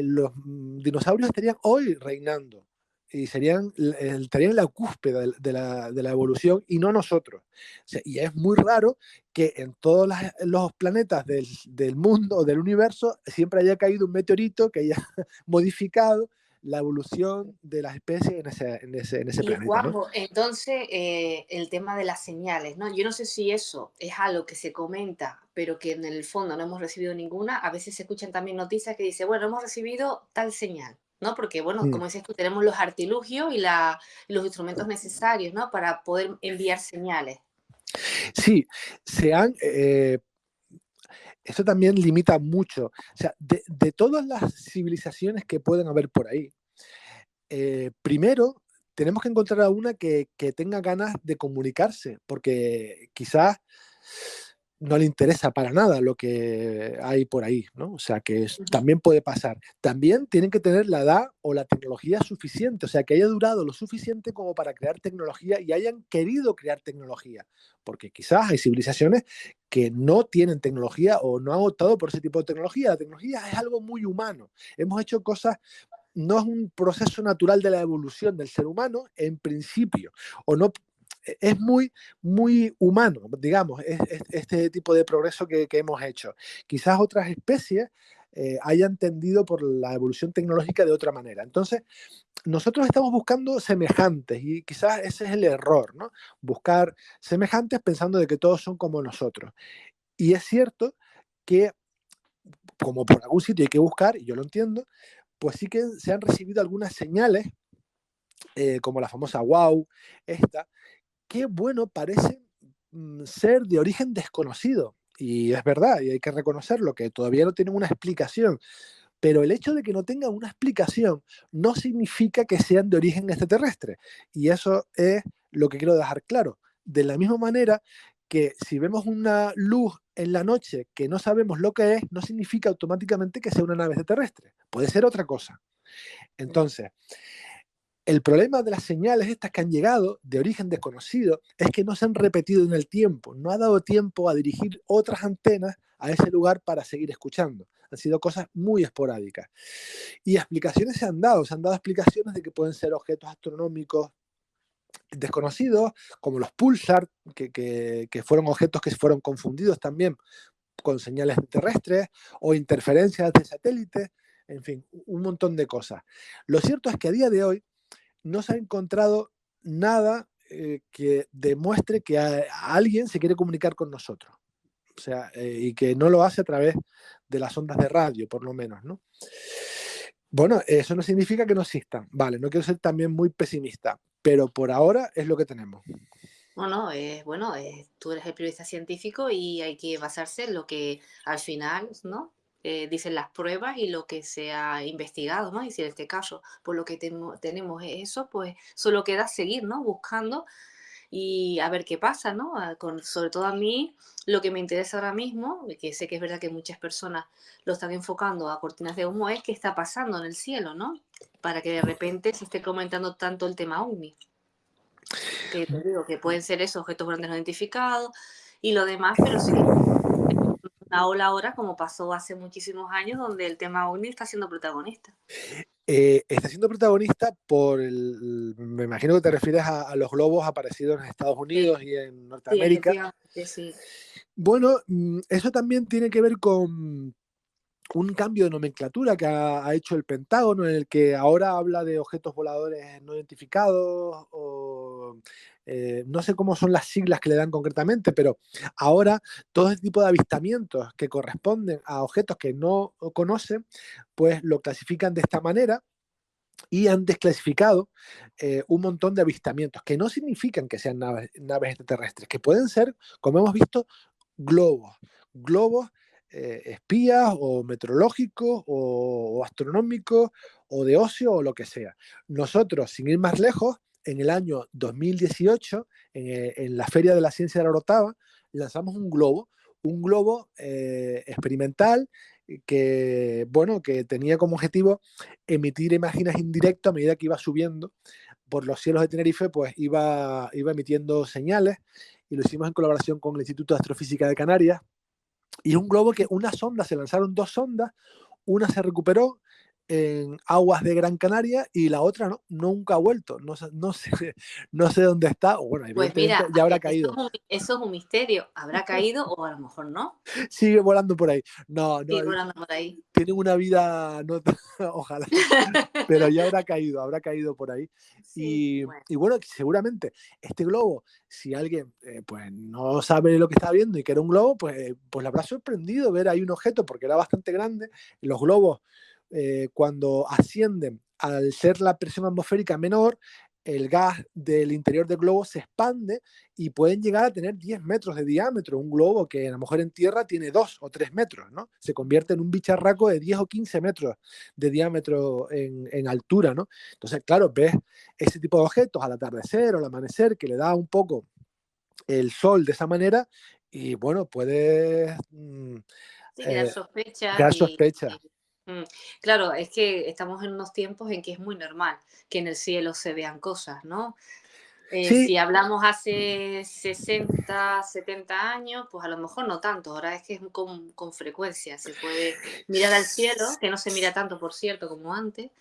los dinosaurios estarían hoy reinando y estarían en la cúspide de la evolución y no nosotros. O sea, y es muy raro que en todos los planetas del mundo, del universo, siempre haya caído un meteorito que haya modificado la evolución de las especies en ese planeta. Juanjo, ¿no? Entonces, el tema de las señales, ¿no? Yo no sé si eso es algo que se comenta, pero que en el fondo no hemos recibido ninguna. A veces se escuchan también noticias que dicen, bueno, hemos recibido tal señal, ¿no? Porque, bueno, como dices tú, tenemos los artilugios y los instrumentos necesarios, ¿no? Para poder enviar señales. Sí, eso también limita mucho. O sea, de todas las civilizaciones que pueden haber por ahí, primero tenemos que encontrar a una que tenga ganas de comunicarse, porque quizás no le interesa para nada lo que hay por ahí, ¿no? O sea, que también puede pasar. También tienen que tener la edad o la tecnología suficiente, o sea, que haya durado lo suficiente como para crear tecnología y hayan querido crear tecnología, porque quizás hay civilizaciones que no tienen tecnología o no han optado por ese tipo de tecnología. La tecnología es algo muy humano. Hemos hecho cosas, no es un proceso natural de la evolución del ser humano en principio, o no. Es muy, muy humano, digamos, este tipo de progreso que hemos hecho. Quizás otras especies hayan tendido por la evolución tecnológica de otra manera. Entonces, nosotros estamos buscando semejantes y quizás ese es el error, ¿no? Buscar semejantes pensando de que todos son como nosotros. Y es cierto que, como por algún sitio hay que buscar, y yo lo entiendo, pues sí que se han recibido algunas señales, como la famosa WOW, que, bueno, parece ser de origen desconocido. Y es verdad, y hay que reconocerlo, que todavía no tienen una explicación. Pero el hecho de que no tengan una explicación no significa que sean de origen extraterrestre. Y eso es lo que quiero dejar claro. De la misma manera que si vemos una luz en la noche que no sabemos lo que es, no significa automáticamente que sea una nave extraterrestre. Puede ser otra cosa. Entonces, el problema de las señales estas que han llegado de origen desconocido es que no se han repetido en el tiempo. No ha dado tiempo a dirigir otras antenas a ese lugar para seguir escuchando. Han sido cosas muy esporádicas. Y explicaciones se han dado explicaciones de que pueden ser objetos astronómicos desconocidos, como los pulsar, que fueron objetos que fueron confundidos también con señales terrestres o interferencias de satélites, en fin, un montón de cosas. Lo cierto es que a día de hoy no se ha encontrado nada que demuestre que alguien se quiere comunicar con nosotros. O sea, y que no lo hace a través de las ondas de radio, por lo menos, ¿no? Bueno, eso no significa que no existan. Vale, no quiero ser también muy pesimista, pero por ahora es lo que tenemos. Tú eres el periodista científico y hay que basarse en lo que al final, ¿no? Dicen las pruebas y lo que se ha investigado, ¿no? Y si en este caso, por lo que tenemos eso, pues solo queda seguir, ¿no? Buscando y a ver qué pasa, ¿no? Sobre todo a mí, lo que me interesa ahora mismo, que sé que es verdad que muchas personas lo están enfocando a cortinas de humo, es qué está pasando en el cielo, ¿no? Para que de repente se esté comentando tanto el tema OVNI. Que te digo que pueden ser esos objetos grandes no identificados y lo demás, pero sí, una ola ahora como pasó hace muchísimos años donde el tema OVNI está siendo protagonista. Está siendo protagonista me imagino que te refieres a los globos aparecidos en Estados Unidos y en Norteamérica. Sí. Bueno, eso también tiene que ver con un cambio de nomenclatura que ha hecho el Pentágono, en el que ahora habla de objetos voladores no identificados, o no sé cómo son las siglas que le dan concretamente, pero ahora todo este tipo de avistamientos que corresponden a objetos que no conocen, pues lo clasifican de esta manera. Y han desclasificado un montón de avistamientos, que no significan que sean naves extraterrestres, que pueden ser, como hemos visto, globos espías o meteorológicos o astronómicos o de ocio o lo que sea. Nosotros, sin ir más lejos, en el año 2018, en la Feria de la Ciencia de la Orotava, lanzamos un globo experimental que tenía como objetivo emitir imágenes en directo a medida que iba subiendo por los cielos de Tenerife, pues iba emitiendo señales, y lo hicimos en colaboración con el Instituto de Astrofísica de Canarias. Y es un globo que se lanzaron 2 sondas, una se recuperó en aguas de Gran Canaria y la otra nunca ha vuelto. No sé dónde está. Bueno, pues mira, ya habrá caído. Eso es un misterio. ¿Habrá caído o a lo mejor no? Sigue volando por ahí. No. Sigue volando por ahí. Tienen una vida, ojalá, pero ya habrá caído por ahí. Sí, y bueno, seguramente este globo, si alguien pues no sabe lo que está viendo y que era un globo, pues le habrá sorprendido ver ahí un objeto, porque era bastante grande. Los globos, cuando ascienden, al ser la presión atmosférica menor, el gas del interior del globo se expande y pueden llegar a tener 10 metros de diámetro. Un globo que a lo mejor en tierra tiene 2 o 3 metros, ¿no? Se convierte en un bicharraco de 10 o 15 metros de diámetro en altura, ¿no? Entonces, claro, ves ese tipo de objetos al atardecer o al amanecer, que le da un poco el sol de esa manera, y bueno, puedes crear sospechas. Claro, es que estamos en unos tiempos en que es muy normal que en el cielo se vean cosas, ¿no? Sí. Si hablamos hace 60, 70 años, pues a lo mejor no tanto. Ahora es que es con frecuencia. Se puede mirar al cielo, que no se mira tanto, por cierto, como antes,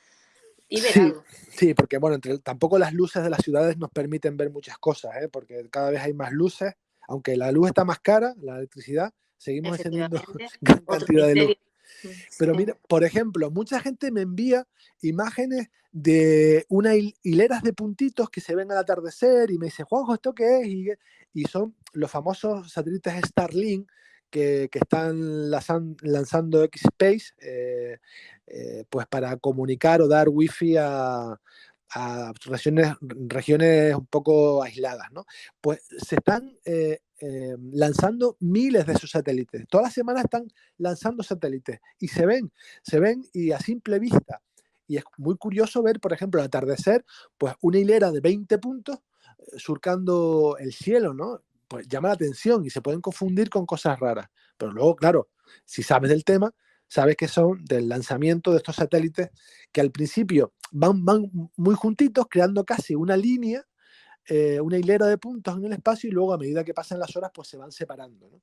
y ver algo. Sí, porque bueno, tampoco las luces de las ciudades nos permiten ver muchas cosas, porque cada vez hay más luces. Aunque la luz está más cara, la electricidad, seguimos encendiendo gran cantidad de luz. Pero mira, por ejemplo, mucha gente me envía imágenes de unas hileras de puntitos que se ven al atardecer y me dice, Juanjo, ¿esto qué es? Y son los famosos satélites Starlink que están lanzando X-Space pues para comunicar o dar wifi a regiones un poco aisladas, ¿no? Pues se están lanzando miles de esos satélites. Todas las semanas están lanzando satélites y se ven y a simple vista. Y es muy curioso ver, por ejemplo, al atardecer, pues una hilera de 20 puntos surcando el cielo, ¿no? Pues llama la atención y se pueden confundir con cosas raras. Pero luego, claro, si sabes del tema, sabes que son del lanzamiento de estos satélites que al principio van muy juntitos, creando casi una línea, una hilera de puntos en el espacio, y luego a medida que pasan las horas pues se van separando, ¿no?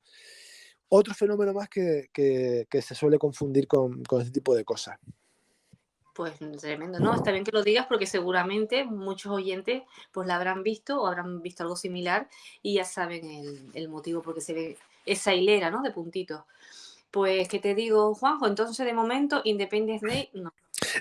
Otro fenómeno más que se suele confundir con este tipo de cosas. Pues tremendo, ¿no? Está bien que lo digas porque seguramente muchos oyentes pues la habrán visto o habrán visto algo similar y ya saben el motivo porque se ve esa hilera, ¿no? De puntitos. Pues, ¿qué te digo, Juanjo? Entonces, de momento, Independence Day, no.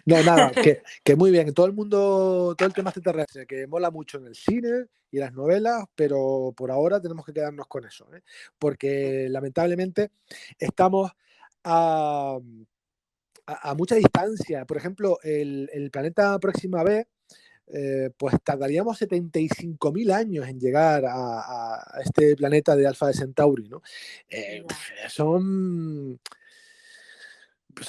No, nada, que muy bien. Todo el mundo, todo el tema extraterrestre, que mola mucho en el cine y las novelas, pero por ahora tenemos que quedarnos con eso, ¿eh? Porque lamentablemente estamos a, a mucha distancia. Por ejemplo, el planeta Próxima B, pues tardaríamos 75.000 años en llegar a este planeta de Alfa de Centauri, ¿no? Son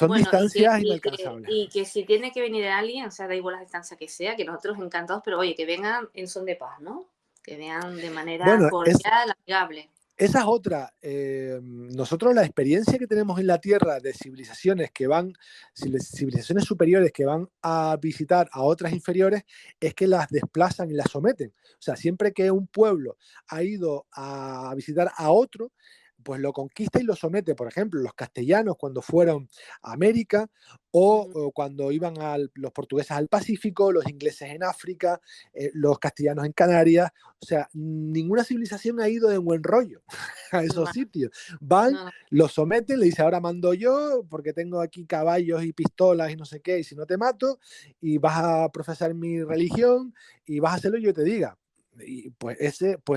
Bueno, distancias inalcanzables. y que si tiene que venir alguien, o sea, da igual la distancia que sea, que nosotros encantados, pero oye, que vengan en son de paz, ¿no? Que vengan de manera Bueno, cordial, amigable. Esa es otra. Nosotros la experiencia que tenemos en la Tierra de civilizaciones civilizaciones superiores que van a visitar a otras inferiores, es que las desplazan y las someten. O sea, siempre que un pueblo ha ido a visitar a otro, pues lo conquista y lo somete. Por ejemplo, los castellanos cuando fueron a América, o cuando iban los portugueses al Pacífico, los ingleses en África, los castellanos en Canarias. O sea, ninguna civilización ha ido de buen rollo a esos sitios. Van, los someten, le dice, ahora mando yo, porque tengo aquí caballos y pistolas y no sé qué, y si no te mato, y vas a profesar mi religión, y vas a hacer lo que yo te diga. Y pues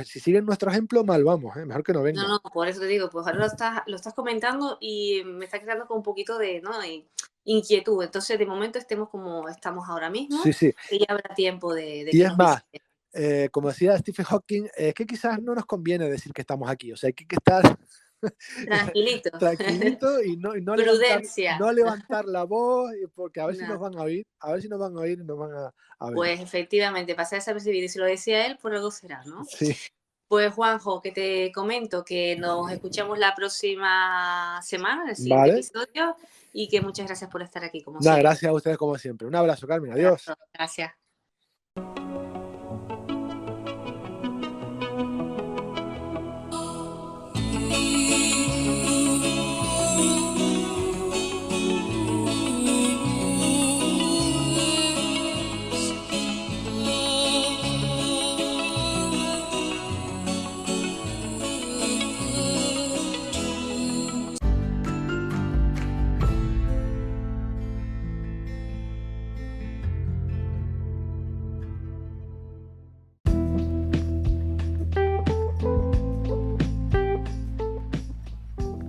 si siguen nuestro ejemplo, mal vamos, ¿eh? Mejor que no venga. No, por eso te digo, pues ahora lo estás comentando y me está quedando con un poquito de, ¿no?, inquietud. Entonces, de momento estemos como estamos ahora mismo, sí. y ya habrá tiempo de y que es más, como decía Stephen Hawking, es que quizás no nos conviene decir que estamos aquí. O sea, hay que estar tranquilito y no levantar la voz, porque a ver si nos van a oír, y nos van a ver. Pues efectivamente, pasar desapercibido, y si lo decía él, por algo será, ¿no? Sí. Pues Juanjo, que te comento que nos escuchamos la próxima semana, en el siguiente episodio, y que muchas gracias por estar aquí, como siempre. Gracias a ustedes como siempre. Un abrazo, Carmen. Adiós. Gracias.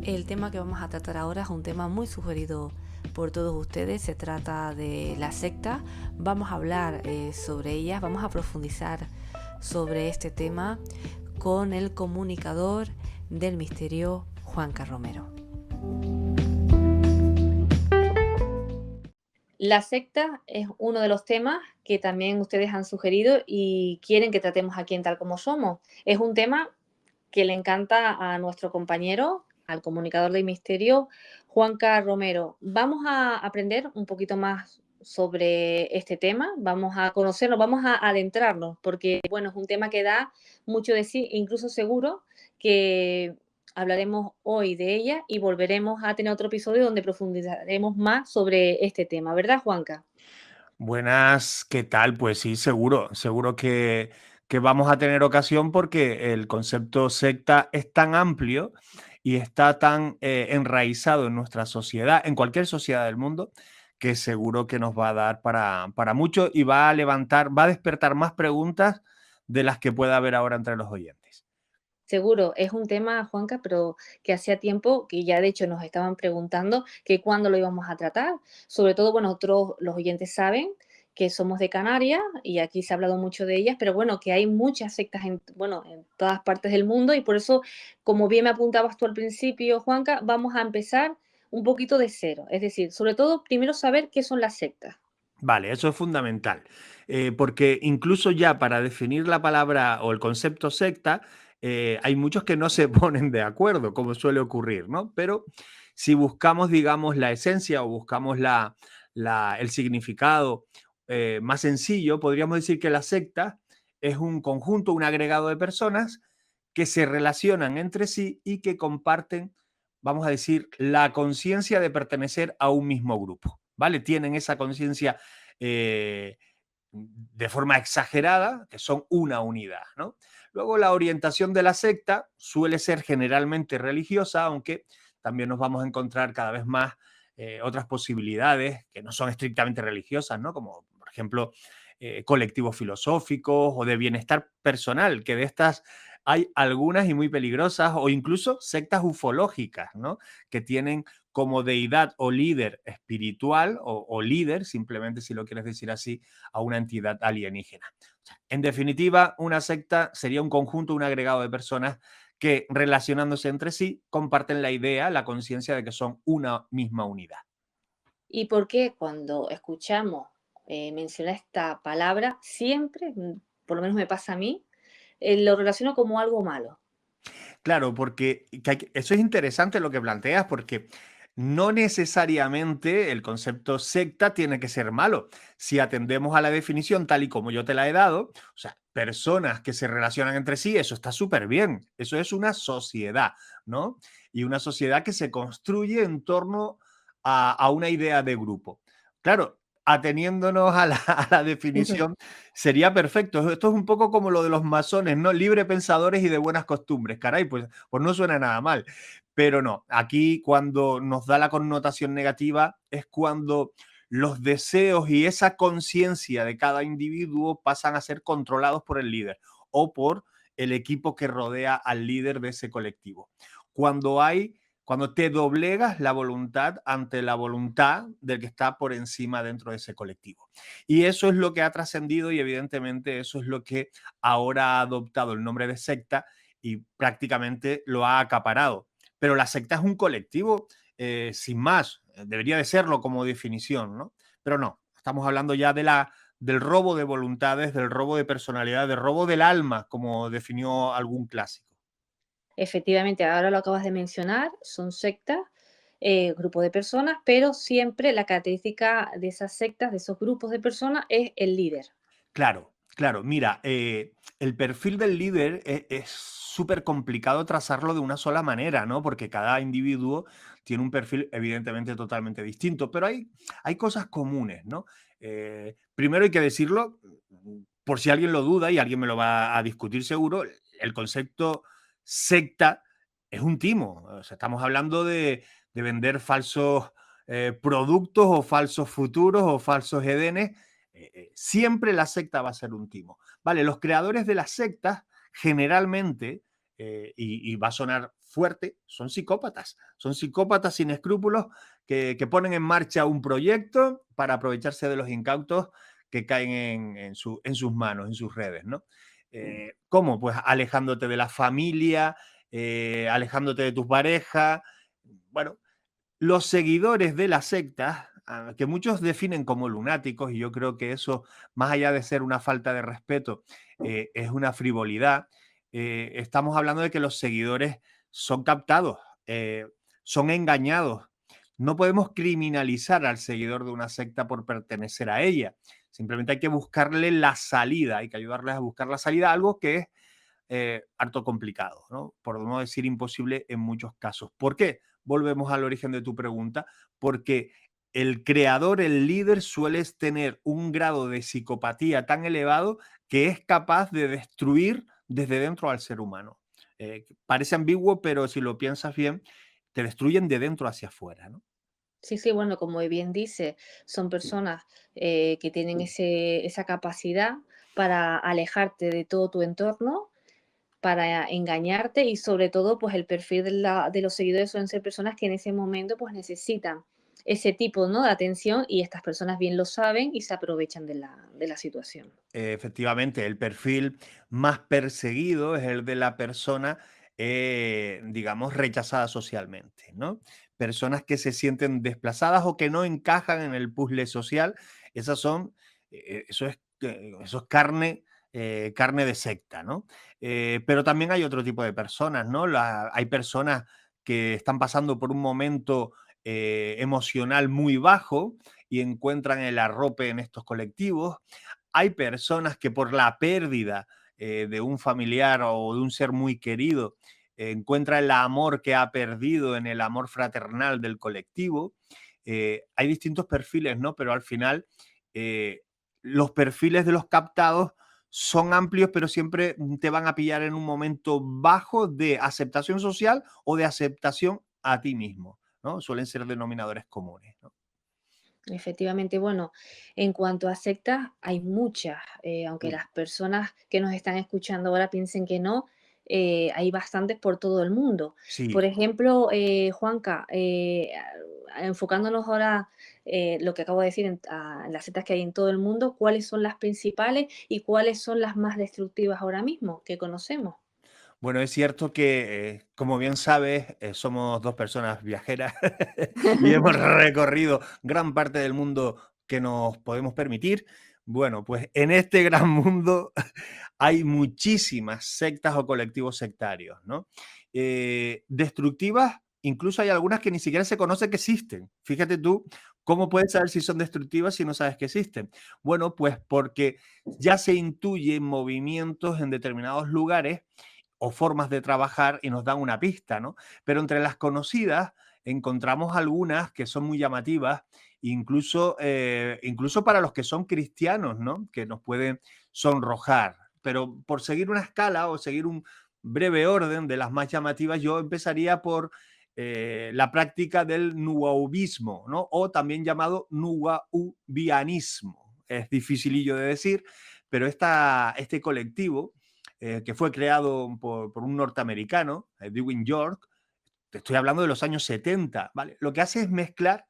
El tema que vamos a tratar ahora es un tema muy sugerido por todos ustedes. Se trata de la secta. Vamos a hablar sobre ellas, vamos a profundizar sobre este tema con el comunicador del misterio, Juanca Romero. La secta es uno de los temas que también ustedes han sugerido y quieren que tratemos aquí en Tal Como Somos. Es un tema que le encanta a nuestro compañero, al comunicador del misterio, Juanca Romero. Vamos a aprender un poquito más sobre este tema, vamos a conocerlo, vamos a adentrarnos, porque bueno, es un tema que da mucho de sí, incluso seguro que hablaremos hoy de ella y volveremos a tener otro episodio donde profundizaremos más sobre este tema, ¿verdad, Juanca? Buenas, ¿qué tal? Pues sí, seguro que vamos a tener ocasión, porque el concepto secta es tan amplio y está tan enraizado en nuestra sociedad, en cualquier sociedad del mundo, que seguro que nos va a dar para mucho y va a despertar más preguntas de las que pueda haber ahora entre los oyentes. Seguro, es un tema, Juanca, pero que hacía tiempo que ya de hecho nos estaban preguntando que cuándo lo íbamos a tratar. Sobre todo, bueno, nosotros los oyentes saben que somos de Canarias y aquí se ha hablado mucho de ellas, pero bueno, que hay muchas sectas en todas partes del mundo, y por eso, como bien me apuntabas tú al principio, Juanca, vamos a empezar un poquito de cero. Es decir, sobre todo, primero saber qué son las sectas. Vale, eso es fundamental, porque incluso ya para definir la palabra o el concepto secta, hay muchos que no se ponen de acuerdo, como suele ocurrir, ¿no? Pero si buscamos, digamos, la esencia o buscamos el significado más sencillo, podríamos decir que la secta es un conjunto, un agregado de personas que se relacionan entre sí y que comparten, vamos a decir, la conciencia de pertenecer a un mismo grupo, ¿vale? Tienen esa conciencia de forma exagerada, que son una unidad, ¿no? Luego, la orientación de la secta suele ser generalmente religiosa, aunque también nos vamos a encontrar cada vez más otras posibilidades que no son estrictamente religiosas, ¿no? Como, por ejemplo, colectivos filosóficos o de bienestar personal, que de estas hay algunas y muy peligrosas, o incluso sectas ufológicas, ¿no? Que tienen como deidad o líder espiritual o líder, simplemente si lo quieres decir así, a una entidad alienígena. O sea, en definitiva, una secta sería un conjunto, un agregado de personas que, relacionándose entre sí, comparten la idea, la conciencia de que son una misma unidad. ¿Y por qué cuando escuchamos mencionar esta palabra, siempre, por lo menos me pasa a mí, lo relaciono como algo malo? Claro, porque eso es interesante lo que planteas, porque no necesariamente el concepto secta tiene que ser malo. Si atendemos a la definición tal y como yo te la he dado, o sea, personas que se relacionan entre sí, eso está súper bien. Eso es una sociedad, ¿no? Y una sociedad que se construye en torno a una idea de grupo. Claro, ateniéndonos a la definición, sería perfecto. Esto es un poco como lo de los masones, ¿no? Libre pensadores y de buenas costumbres. Caray, pues no suena nada mal. Pero no, aquí cuando nos da la connotación negativa es cuando los deseos y esa conciencia de cada individuo pasan a ser controlados por el líder o por el equipo que rodea al líder de ese colectivo. Cuando te doblegas la voluntad ante la voluntad del que está por encima dentro de ese colectivo. Y eso es lo que ha trascendido y evidentemente eso es lo que ahora ha adoptado el nombre de secta y prácticamente lo ha acaparado. Pero la secta es un colectivo sin más, debería de serlo como definición, ¿no? Pero no, estamos hablando ya del robo de voluntades, del robo de personalidad, del robo del alma, como definió algún clásico. Efectivamente, ahora lo acabas de mencionar, son sectas, grupos de personas, pero siempre la característica de esas sectas, de esos grupos de personas, es el líder. Claro, claro. Mira, el perfil del líder es súper complicado trazarlo de una sola manera, ¿no? Porque cada individuo tiene un perfil evidentemente totalmente distinto, pero hay cosas comunes, ¿no? Primero hay que decirlo, por si alguien lo duda y alguien me lo va a discutir seguro, el concepto secta es un timo. O sea, estamos hablando de vender falsos productos o falsos futuros o falsos edenes. Siempre la secta va a ser un timo. Vale, los creadores de las sectas generalmente, y va a sonar fuerte, son psicópatas sin escrúpulos que ponen en marcha un proyecto para aprovecharse de los incautos que caen en sus manos, en sus redes, ¿no? ¿Cómo? Pues alejándote de la familia, alejándote de tu pareja. Bueno, los seguidores de las sectas, que muchos definen como lunáticos, y yo creo que eso, más allá de ser una falta de respeto, es una frivolidad. Estamos hablando de que los seguidores son captados, son engañados. No podemos criminalizar al seguidor de una secta por pertenecer a ella. Simplemente hay que buscarle la salida, hay que ayudarles a buscar la salida, algo que es harto complicado, ¿no? Por no decir imposible en muchos casos. ¿Por qué? Volvemos al origen de tu pregunta, porque el creador, el líder, suele tener un grado de psicopatía tan elevado que es capaz de destruir desde dentro al ser humano. Parece ambiguo, pero si lo piensas bien, te destruyen de dentro hacia afuera, ¿no? Sí, sí, bueno, como bien dice, son personas que tienen esa capacidad para alejarte de todo tu entorno, para engañarte y sobre todo, pues el perfil de los seguidores suelen ser personas que en ese momento pues necesitan ese tipo, ¿no?, de atención y estas personas bien lo saben y se aprovechan de la situación. Efectivamente, el perfil más perseguido es el de la persona, digamos, rechazada socialmente, ¿no? Personas que se sienten desplazadas o que no encajan en el puzzle social. Esas son, eso es carne, carne de secta, ¿no? Pero también hay otro tipo de personas, ¿no? Hay personas que están pasando por un momento emocional muy bajo y encuentran el arrope en estos colectivos. Hay personas que por la pérdida de un familiar o de un ser muy querido encuentran el amor que ha perdido en el amor fraternal del colectivo. Hay distintos perfiles, ¿no? Pero al final los perfiles de los captados son amplios, pero siempre te van a pillar en un momento bajo de aceptación social o de aceptación a ti mismo, ¿no? Suelen ser denominadores comunes, ¿no? Efectivamente, bueno, en cuanto a sectas, hay muchas, aunque las personas que nos están escuchando ahora piensen que no, hay bastantes por todo el mundo. Por Sí. ejemplo, Juanca, enfocándonos ahora lo que acabo de decir en las sectas que hay en todo el mundo, ¿cuáles son las principales y cuáles son las más destructivas ahora mismo que conocemos? Bueno, es cierto que, como bien sabes, somos dos personas viajeras y hemos recorrido gran parte del mundo que nos podemos permitir. Bueno, pues en este gran mundo hay muchísimas sectas o colectivos sectarios, ¿no? Destructivas, incluso hay algunas que ni siquiera se conoce que existen. Fíjate tú, ¿cómo puedes saber si son destructivas si no sabes que existen? Bueno, pues porque ya se intuyen movimientos en determinados lugares o formas de trabajar y nos dan una pista, ¿no? Pero entre las conocidas encontramos algunas que son muy llamativas, incluso para los que son cristianos, ¿no? Que nos pueden sonrojar. Pero por seguir una escala o seguir un breve orden de las más llamativas, yo empezaría por la práctica del nuwaubismo, ¿no? O también llamado nuwaubianismo. Es dificilillo de decir, pero este colectivo que fue creado por un norteamericano, Edwin York, te estoy hablando de los años 70, ¿vale? Lo que hace es mezclar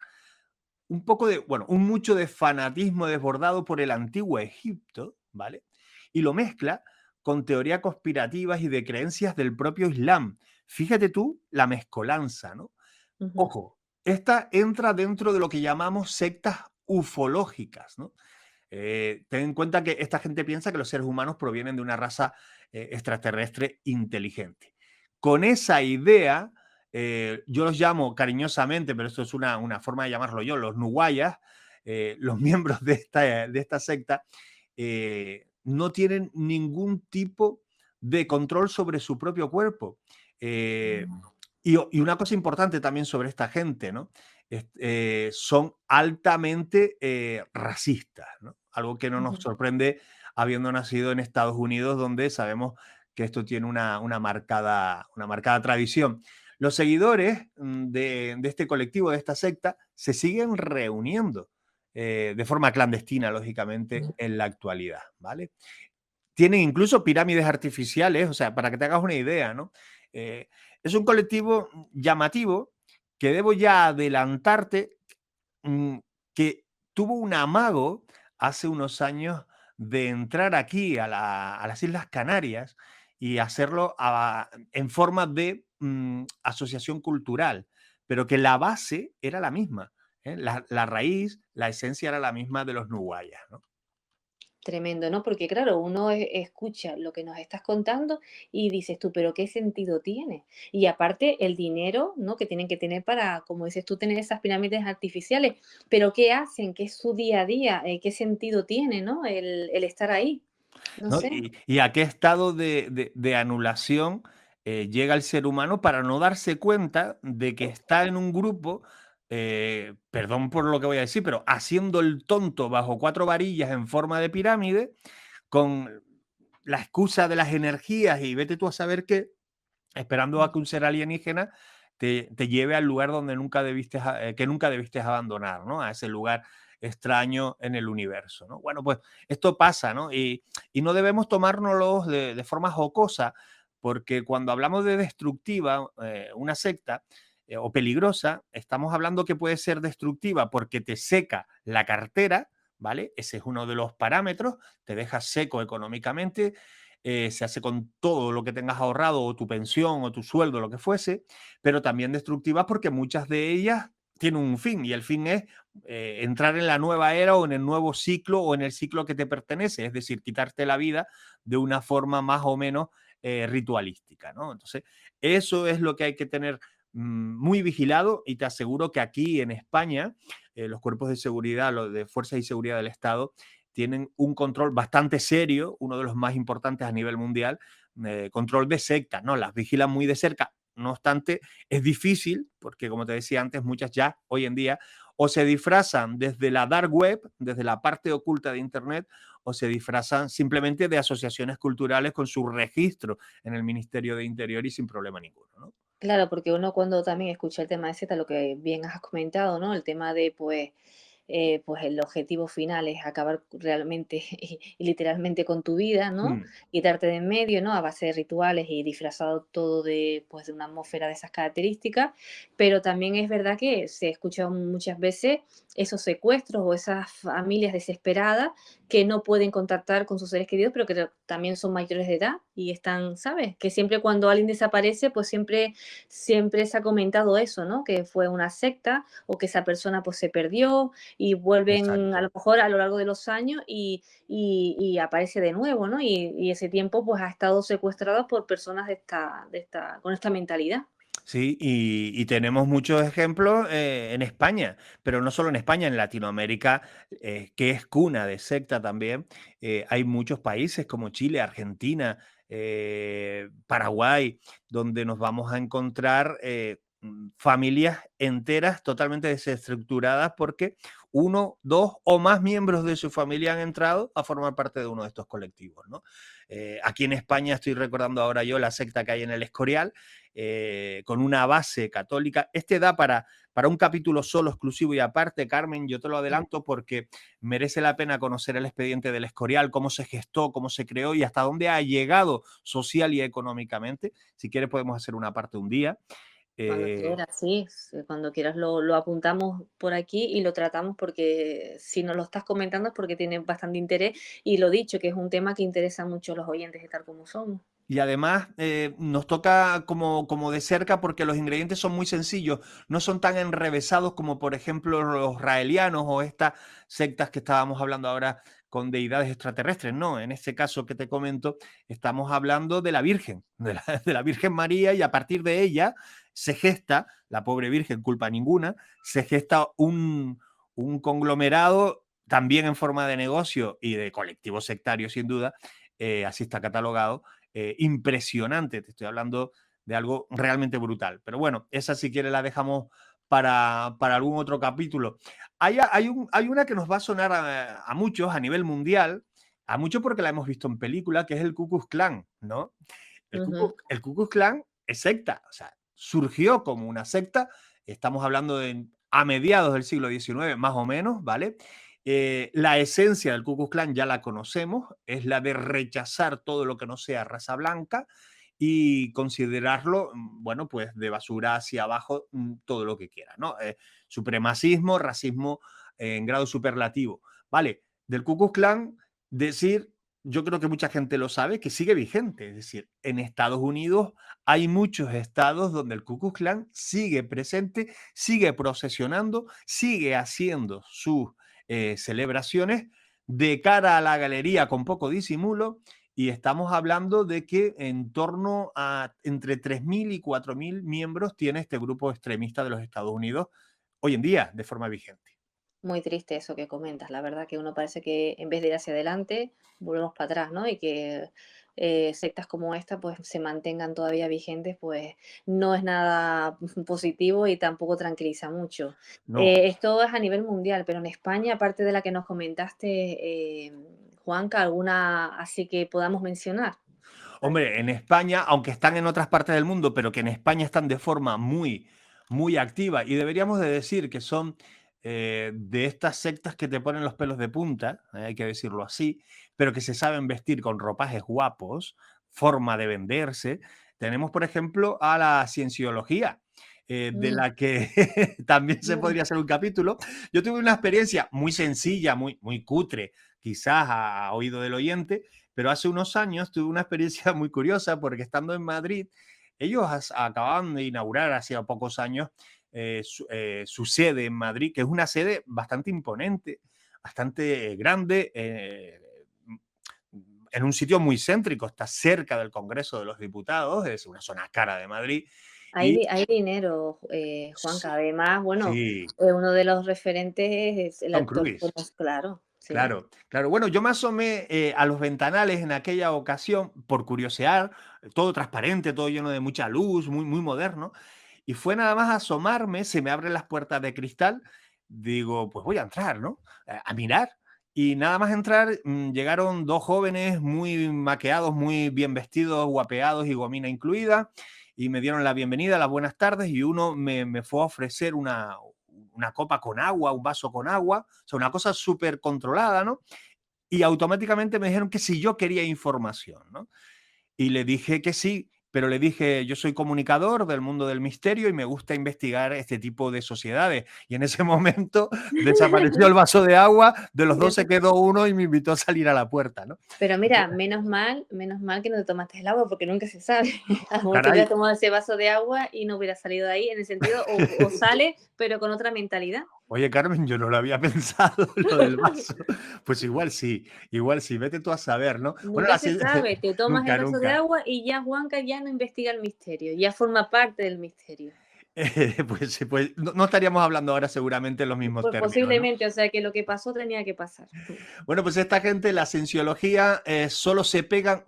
un poco de, bueno, un mucho de fanatismo desbordado por el antiguo Egipto, ¿vale? Y lo mezcla con teorías conspirativas y de creencias del propio Islam. Fíjate tú la mezcolanza, ¿no? Ojo, esta entra dentro de lo que llamamos sectas ufológicas, ¿no? Ten en cuenta que esta gente piensa que los seres humanos provienen de una raza extraterrestre inteligente. Con esa idea, yo los llamo cariñosamente, pero esto es una forma de llamarlo yo, los nuwayas, los miembros de esta secta, no tienen ningún tipo de control sobre su propio cuerpo. Y una cosa importante también sobre esta gente, ¿no? Son altamente racistas, ¿no? Algo que no nos sorprende habiendo nacido en Estados Unidos, donde sabemos que esto tiene una marcada tradición. Los seguidores de este colectivo, de esta secta, se siguen reuniendo de forma clandestina, lógicamente, en la actualidad, ¿vale? Tienen incluso pirámides artificiales, o sea, para que te hagas una idea, ¿no? Es un colectivo llamativo que debo ya adelantarte que tuvo un amago hace unos años de entrar aquí a las Islas Canarias y hacerlo en forma de asociación cultural, pero que la base era la misma, ¿eh? La raíz, la esencia era la misma de los nuwayas, ¿no? Tremendo, ¿no? Porque claro, uno escucha lo que nos estás contando y dices tú, pero ¿qué sentido tiene? Y aparte el dinero, ¿no? Que tienen que tener para, como dices tú, tener esas pirámides artificiales. Pero ¿qué hacen? ¿Qué es su día a día? ¿Qué sentido tiene, ¿no? El estar ahí. No ¿No? sé. Y a qué estado de anulación llega el ser humano para no darse cuenta de que está en un grupo, perdón por lo que voy a decir, pero haciendo el tonto bajo 4 varillas en forma de pirámide, con la excusa de las energías y vete tú a saber qué, esperando a que un ser alienígena te lleve al lugar donde que nunca debiste abandonar, ¿no? A ese lugar extraño en el universo, ¿no? Bueno, pues esto pasa, ¿no? Y no debemos tomárnoslo de forma jocosa, porque cuando hablamos de destructiva, una secta o peligrosa, estamos hablando que puede ser destructiva porque te seca la cartera, ¿vale? Ese es uno de los parámetros, te deja seco económicamente, se hace con todo lo que tengas ahorrado o tu pensión o tu sueldo, lo que fuese, pero también destructivas porque muchas de ellas tienen un fin y el fin es entrar en la nueva era o en el nuevo ciclo o en el ciclo que te pertenece, es decir, quitarte la vida de una forma más o menos ritualística, ¿no? Entonces, eso es lo que hay que tener muy vigilado y te aseguro que aquí en España los cuerpos de seguridad, los de Fuerzas y Seguridad del Estado, tienen un control bastante serio, uno de los más importantes a nivel mundial, control de sectas, ¿no? Las vigilan muy de cerca. No obstante, es difícil, porque como te decía antes, muchas ya hoy en día o se disfrazan desde la dark web, desde la parte oculta de Internet, o se disfrazan simplemente de asociaciones culturales con su registro en el Ministerio de Interior y sin problema ninguno, ¿no? Claro, porque uno cuando también escucha el tema de Z, lo que bien has comentado, ¿no? El tema de, pues el objetivo final es acabar realmente y literalmente con tu vida, ¿no? Mm. Quitarte de en medio, ¿no? A base de rituales y disfrazado todo de, pues, de una atmósfera de esas características, pero también es verdad que se escucha muchas veces esos secuestros o esas familias desesperadas que no pueden contactar con sus seres queridos, pero que también son mayores de edad y están, ¿sabes? Que siempre cuando alguien desaparece, pues siempre se ha comentado eso, ¿no? Que fue una secta o que esa persona pues se perdió y vuelven a Exacto. lo mejor a lo largo de los años y aparece de nuevo, ¿no? Y ese tiempo pues ha estado secuestrado por personas con esta mentalidad. Sí, y tenemos muchos ejemplos en España, pero no solo en España, en Latinoamérica, que es cuna de secta también. Hay muchos países como Chile, Argentina, Paraguay, donde nos vamos a encontrar familias enteras totalmente desestructuradas porque uno, dos o más miembros de su familia han entrado a formar parte de uno de estos colectivos, ¿no? Aquí en España estoy recordando ahora yo la secta que hay en el Escorial, con una base católica. Este da para un capítulo solo, exclusivo y aparte, Carmen, yo te lo adelanto porque merece la pena conocer el expediente del Escorial, cómo se gestó, cómo se creó y hasta dónde ha llegado social y económicamente. Si quieres podemos hacer una parte un día. Cuando quieras, sí, cuando quieras lo apuntamos por aquí y lo tratamos porque si nos lo estás comentando es porque tiene bastante interés y lo dicho, que es un tema que interesa mucho a los oyentes de Tal Como Somos. Y además nos toca como de cerca porque los ingredientes son muy sencillos, no son tan enrevesados como por ejemplo los raelianos o estas sectas que estábamos hablando ahora con deidades extraterrestres. No, en este caso que te comento, estamos hablando de la Virgen, de la Virgen María, y a partir de ella se gesta, la pobre Virgen, culpa ninguna, se gesta un conglomerado también en forma de negocio y de colectivo sectario sin duda, así está catalogado. Impresionante, te estoy hablando de algo realmente brutal. Pero bueno, esa si quieres la dejamos para algún otro capítulo. Hay una que nos va a sonar a muchos a nivel mundial, a muchos porque la hemos visto en película, que es el Ku Klux Klan, ¿no? El Ku Klux Klan es secta, o sea, surgió como una secta, estamos hablando a mediados del siglo XIX, más o menos, ¿vale? La esencia del Ku Klux Klan ya la conocemos, es la de rechazar todo lo que no sea raza blanca y considerarlo, bueno, pues de basura hacia abajo, todo lo que quiera, ¿no? Supremacismo, racismo en grado superlativo, ¿vale? Del Ku Klux Klan decir, yo creo que mucha gente lo sabe, que sigue vigente, es decir, en Estados Unidos hay muchos estados donde el Ku Klux Klan sigue presente, sigue procesionando, sigue haciendo sus celebraciones de cara a la galería con poco disimulo, y estamos hablando de que en torno a entre 3.000 y 4.000 miembros tiene este grupo extremista de los Estados Unidos hoy en día de forma vigente. Muy triste eso que comentas, la verdad que uno parece que en vez de ir hacia adelante, volvemos para atrás, ¿no? Y que sectas como esta pues se mantengan todavía vigentes, pues no es nada positivo y tampoco tranquiliza mucho. No. Esto es a nivel mundial, pero en España, aparte de la que nos comentaste, Juanca, ¿alguna así que podamos mencionar? Hombre, en España, aunque están en otras partes del mundo, pero que en España están de forma muy, muy activa, y deberíamos de decir que son de estas sectas que te ponen los pelos de punta, hay que decirlo así, pero que se saben vestir con ropajes guapos, forma de venderse. Tenemos, por ejemplo, a la cienciología, de la que también se podría hacer un capítulo. Yo tuve una experiencia muy sencilla, muy, muy cutre, quizás a oído del oyente, pero hace unos años tuve una experiencia muy curiosa porque estando en Madrid, ellos acababan de inaugurar hace pocos años su sede en Madrid, que es una sede bastante imponente, bastante grande, en un sitio muy céntrico, está cerca del Congreso de los Diputados, es una zona cara de Madrid. Hay dinero, Juanca. Además, bueno, Sí. uno de los referentes es el Tom actor, Cruise. pues, claro. Sí. Claro, claro. Bueno, yo me asomé a los ventanales en aquella ocasión por curiosear, todo transparente, todo lleno de mucha luz, muy, muy moderno. Y fue nada más asomarme, se me abren las puertas de cristal, digo, pues voy a entrar, ¿no? A mirar. Y nada más entrar, llegaron dos jóvenes muy maqueados, muy bien vestidos, guapeados y gomina incluida. y me dieron la bienvenida, las buenas tardes, y uno me fue a ofrecer una copa con agua, un vaso con agua, o sea, una cosa súper controlada, ¿no? Y automáticamente me dijeron que si yo quería información, ¿no? Y le dije que sí, pero le dije, yo soy comunicador del mundo del misterio y me gusta investigar este tipo de sociedades. Y en ese momento desapareció el vaso de agua, de los dos se quedó uno y me invitó a salir a la puerta, ¿no? Pero mira, menos mal que no te tomaste el agua, porque nunca se sabe. A lo mejor te Caray. hubieras tomado ese vaso de agua y no hubiera salido de ahí, en el sentido, o sale, pero con otra mentalidad. Oye, Carmen, yo no lo había pensado, lo del vaso. Pues igual sí, vete tú a saber, ¿no? Nunca se sabe, te tomas Nunca, el vaso de nunca. agua y ya Juanca ya no investiga el misterio, ya forma parte del misterio. Pues no estaríamos hablando ahora seguramente en los mismos Pues términos, ¿no? posiblemente, o sea que lo que pasó tenía que pasar. Bueno, pues esta gente, la cienciología, solo se pegan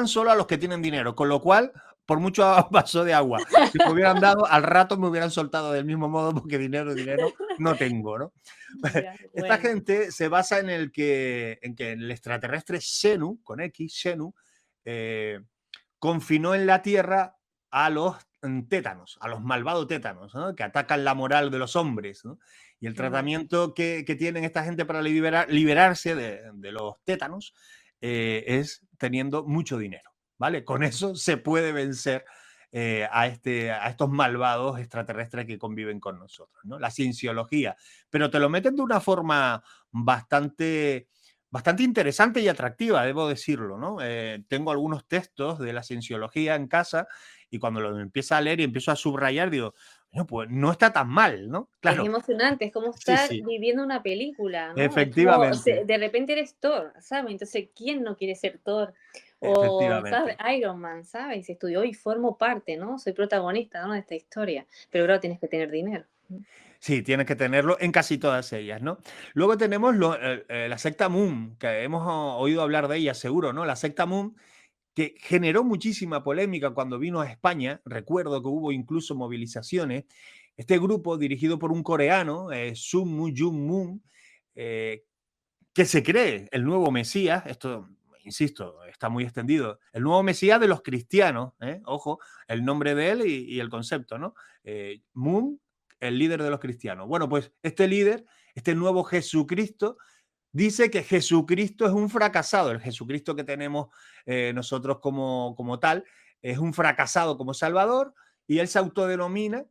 solo a los que tienen dinero, con lo cual, por mucho vaso de agua que me hubieran dado, al rato me hubieran soltado del mismo modo, porque dinero no tengo, ¿no? Ya, Esta bueno. gente se basa en que el extraterrestre Xenu, con X, Xenu, confinó en la Tierra a los tétanos, a los malvados tétanos, ¿no? Que atacan la moral de los hombres, ¿no? Y el tratamiento que tienen esta gente para liberarse de los tétanos es teniendo mucho dinero, ¿vale? Con eso se puede vencer a estos malvados extraterrestres que conviven con nosotros, ¿no? La cienciología. Pero te lo meten de una forma bastante interesante y atractiva, debo decirlo, ¿no? Tengo algunos textos de la cienciología en casa y cuando los empiezo a leer y empiezo a subrayar, digo, no, pues no está tan mal, ¿no? Claro. Es emocionante, es como Sí, estar sí. viviendo una película, ¿no? Es como, Efectivamente. de repente eres Thor, ¿sabes? Entonces, ¿quién no quiere ser Thor? O, ¿sabes? Efectivamente. Iron Man, ¿sabes? Se estudió y formo parte, ¿no? Soy protagonista, ¿no? De esta historia. Pero claro, tienes que tener dinero. Sí, tienes que tenerlo en casi todas ellas, ¿no? Luego tenemos la secta Moon, que hemos oído hablar de ella, seguro, ¿no? La secta Moon, que generó muchísima polémica cuando vino a España. Recuerdo que hubo incluso movilizaciones. Este grupo, dirigido por un coreano, Sun Moo-jung Moon, que se cree el nuevo Mesías, esto, insisto, está muy extendido, el nuevo Mesías de los cristianos, ojo, el nombre de él y el concepto, ¿no? Moon, el líder de los cristianos. Bueno, pues este líder, este nuevo Jesucristo, dice que Jesucristo es un fracasado. El Jesucristo que tenemos nosotros como tal es un fracasado como Salvador, y él se autodenomina,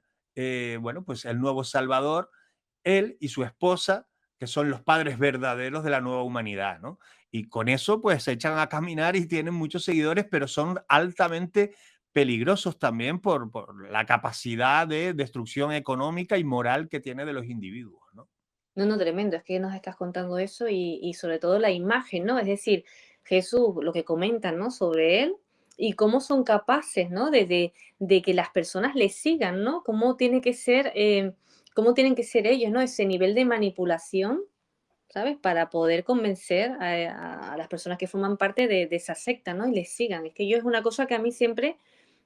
bueno, pues el nuevo Salvador, él y su esposa, que son los padres verdaderos de la nueva humanidad, ¿no? Y con eso, pues se echan a caminar y tienen muchos seguidores, pero son altamente peligrosos también por la capacidad de destrucción económica y moral que tiene de los individuos, ¿no? No, no, tremendo, es que nos estás contando eso y sobre todo la imagen, ¿no? Es decir, Jesús, lo que comentan, ¿no? Sobre él y cómo son capaces, ¿no? De que las personas le sigan, ¿no? Cómo tiene que ser, cómo tienen que ser ellos, ¿no? Ese nivel de manipulación, ¿sabes? Para poder convencer a las personas que forman parte de esa secta, ¿no? Y les sigan. Es que yo es una cosa que a mí siempre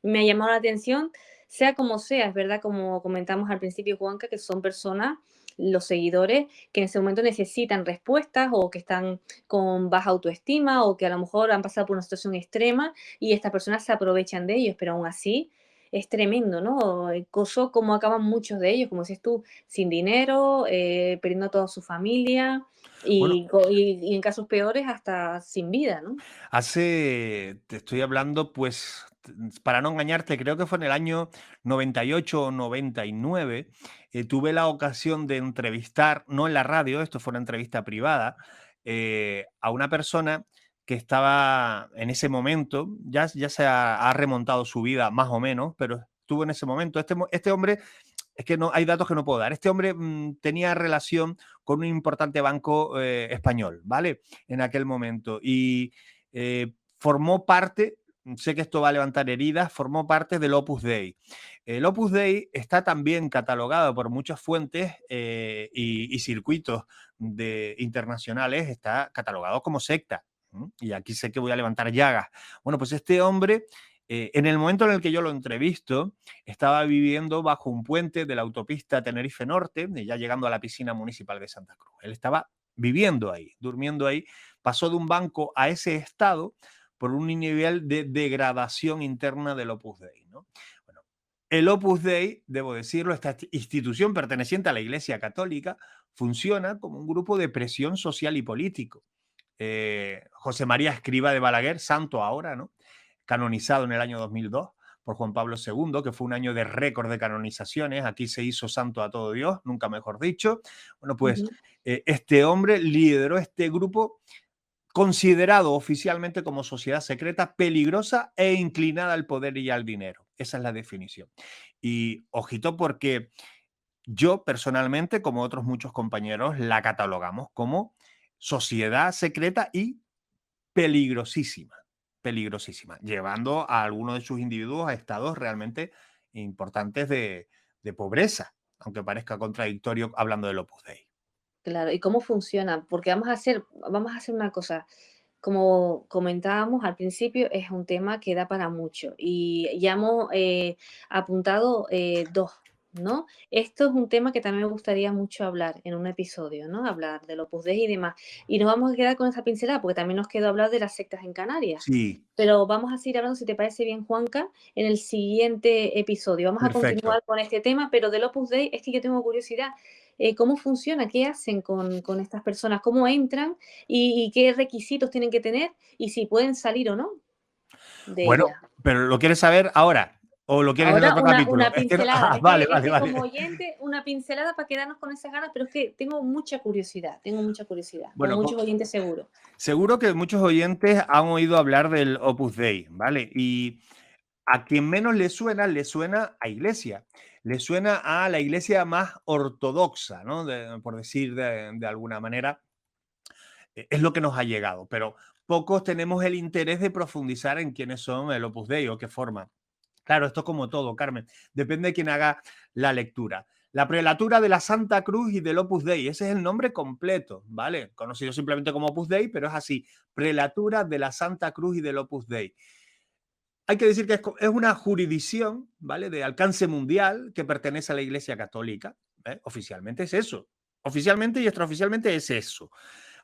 me ha llamado la atención, sea como sea. Es verdad, como comentamos al principio, Juanca, que son personas, los seguidores, que en ese momento necesitan respuestas o que están con baja autoestima o que a lo mejor han pasado por una situación extrema y estas personas se aprovechan de ellos, pero aún así es tremendo, ¿no? El coso, como acaban muchos de ellos, como dices tú, sin dinero, perdiendo a toda su familia Bueno, y en casos peores hasta sin vida, ¿no? te estoy hablando, pues, para no engañarte, creo que fue en el año 98 o 99, tuve la ocasión de entrevistar, no en la radio, esto fue una entrevista privada, a una persona que estaba en ese momento, ya se ha remontado su vida más o menos, pero estuvo en ese momento. Este hombre, es que no hay datos que no puedo dar. Este hombre tenía relación con un importante banco español, ¿vale? En aquel momento. Y formó parte, sé que esto va a levantar heridas, formó parte del Opus Dei. El Opus Dei está también catalogado por muchas fuentes y circuitos internacionales, está catalogado como secta. Y aquí sé que voy a levantar llagas. Bueno, pues este hombre, en el momento en el que yo lo entrevisto, estaba viviendo bajo un puente de la autopista Tenerife Norte, ya llegando a la piscina municipal de Santa Cruz. Él estaba viviendo ahí, durmiendo ahí, pasó de un banco a ese estado por un nivel de degradación interna del Opus Dei, ¿no? Bueno, el Opus Dei, debo decirlo, esta institución perteneciente a la Iglesia Católica, funciona como un grupo de presión social y político. José María Escrivá de Balaguer, santo ahora, ¿no? Canonizado en el año 2002 por Juan Pablo II, que fue un año de récord de canonizaciones. Aquí se hizo santo a todo Dios, nunca mejor dicho. Bueno, pues este hombre lideró este grupo considerado oficialmente como sociedad secreta, peligrosa e inclinada al poder y al dinero. Esa es la definición. Y ojito, porque yo personalmente, como otros muchos compañeros, la catalogamos como sociedad secreta y peligrosísima, llevando a algunos de sus individuos a estados realmente importantes de pobreza, aunque parezca contradictorio hablando del Opus Dei. Claro, ¿y cómo funciona? Porque vamos a hacer una cosa. Como comentábamos al principio, es un tema que da para mucho y ya hemos apuntado dos, ¿no? Esto es un tema que también me gustaría mucho hablar en un episodio, ¿no? Hablar del Opus Dei y demás. Y nos vamos a quedar con esa pincelada porque también nos quedó hablar de las sectas en Canarias. Sí. Pero vamos a seguir hablando, si te parece bien, Juanca, en el siguiente episodio. Vamos a continuar con este tema, pero del Opus Dei es que yo tengo curiosidad. ¿Cómo funciona? ¿Qué hacen con estas personas? ¿Cómo entran? ¿Y qué requisitos tienen que tener? ¿Y si pueden salir o no de bueno, ella? ¿Pero lo quieres saber ahora? ¿O lo quieres en otro capítulo? Una pincelada. Vale. Como oyente, una pincelada para quedarnos con esas ganas, pero es que tengo mucha curiosidad. Bueno, con muchos oyentes seguro. Seguro que muchos oyentes han oído hablar del Opus Dei, ¿vale? Y a quien menos le suena a iglesia. Le suena a la iglesia más ortodoxa, ¿no? Por decir de alguna manera. Es lo que nos ha llegado, pero pocos tenemos el interés de profundizar en quiénes son el Opus Dei o qué forman. Claro, esto es como todo, Carmen. Depende de quién haga la lectura. La prelatura de la Santa Cruz y del Opus Dei. Ese es el nombre completo, ¿vale? Conocido simplemente como Opus Dei, pero es así. Prelatura de la Santa Cruz y del Opus Dei. Hay que decir que es una jurisdicción, ¿vale? De alcance mundial que pertenece a la Iglesia Católica. Oficialmente es eso. Oficialmente y extraoficialmente es eso.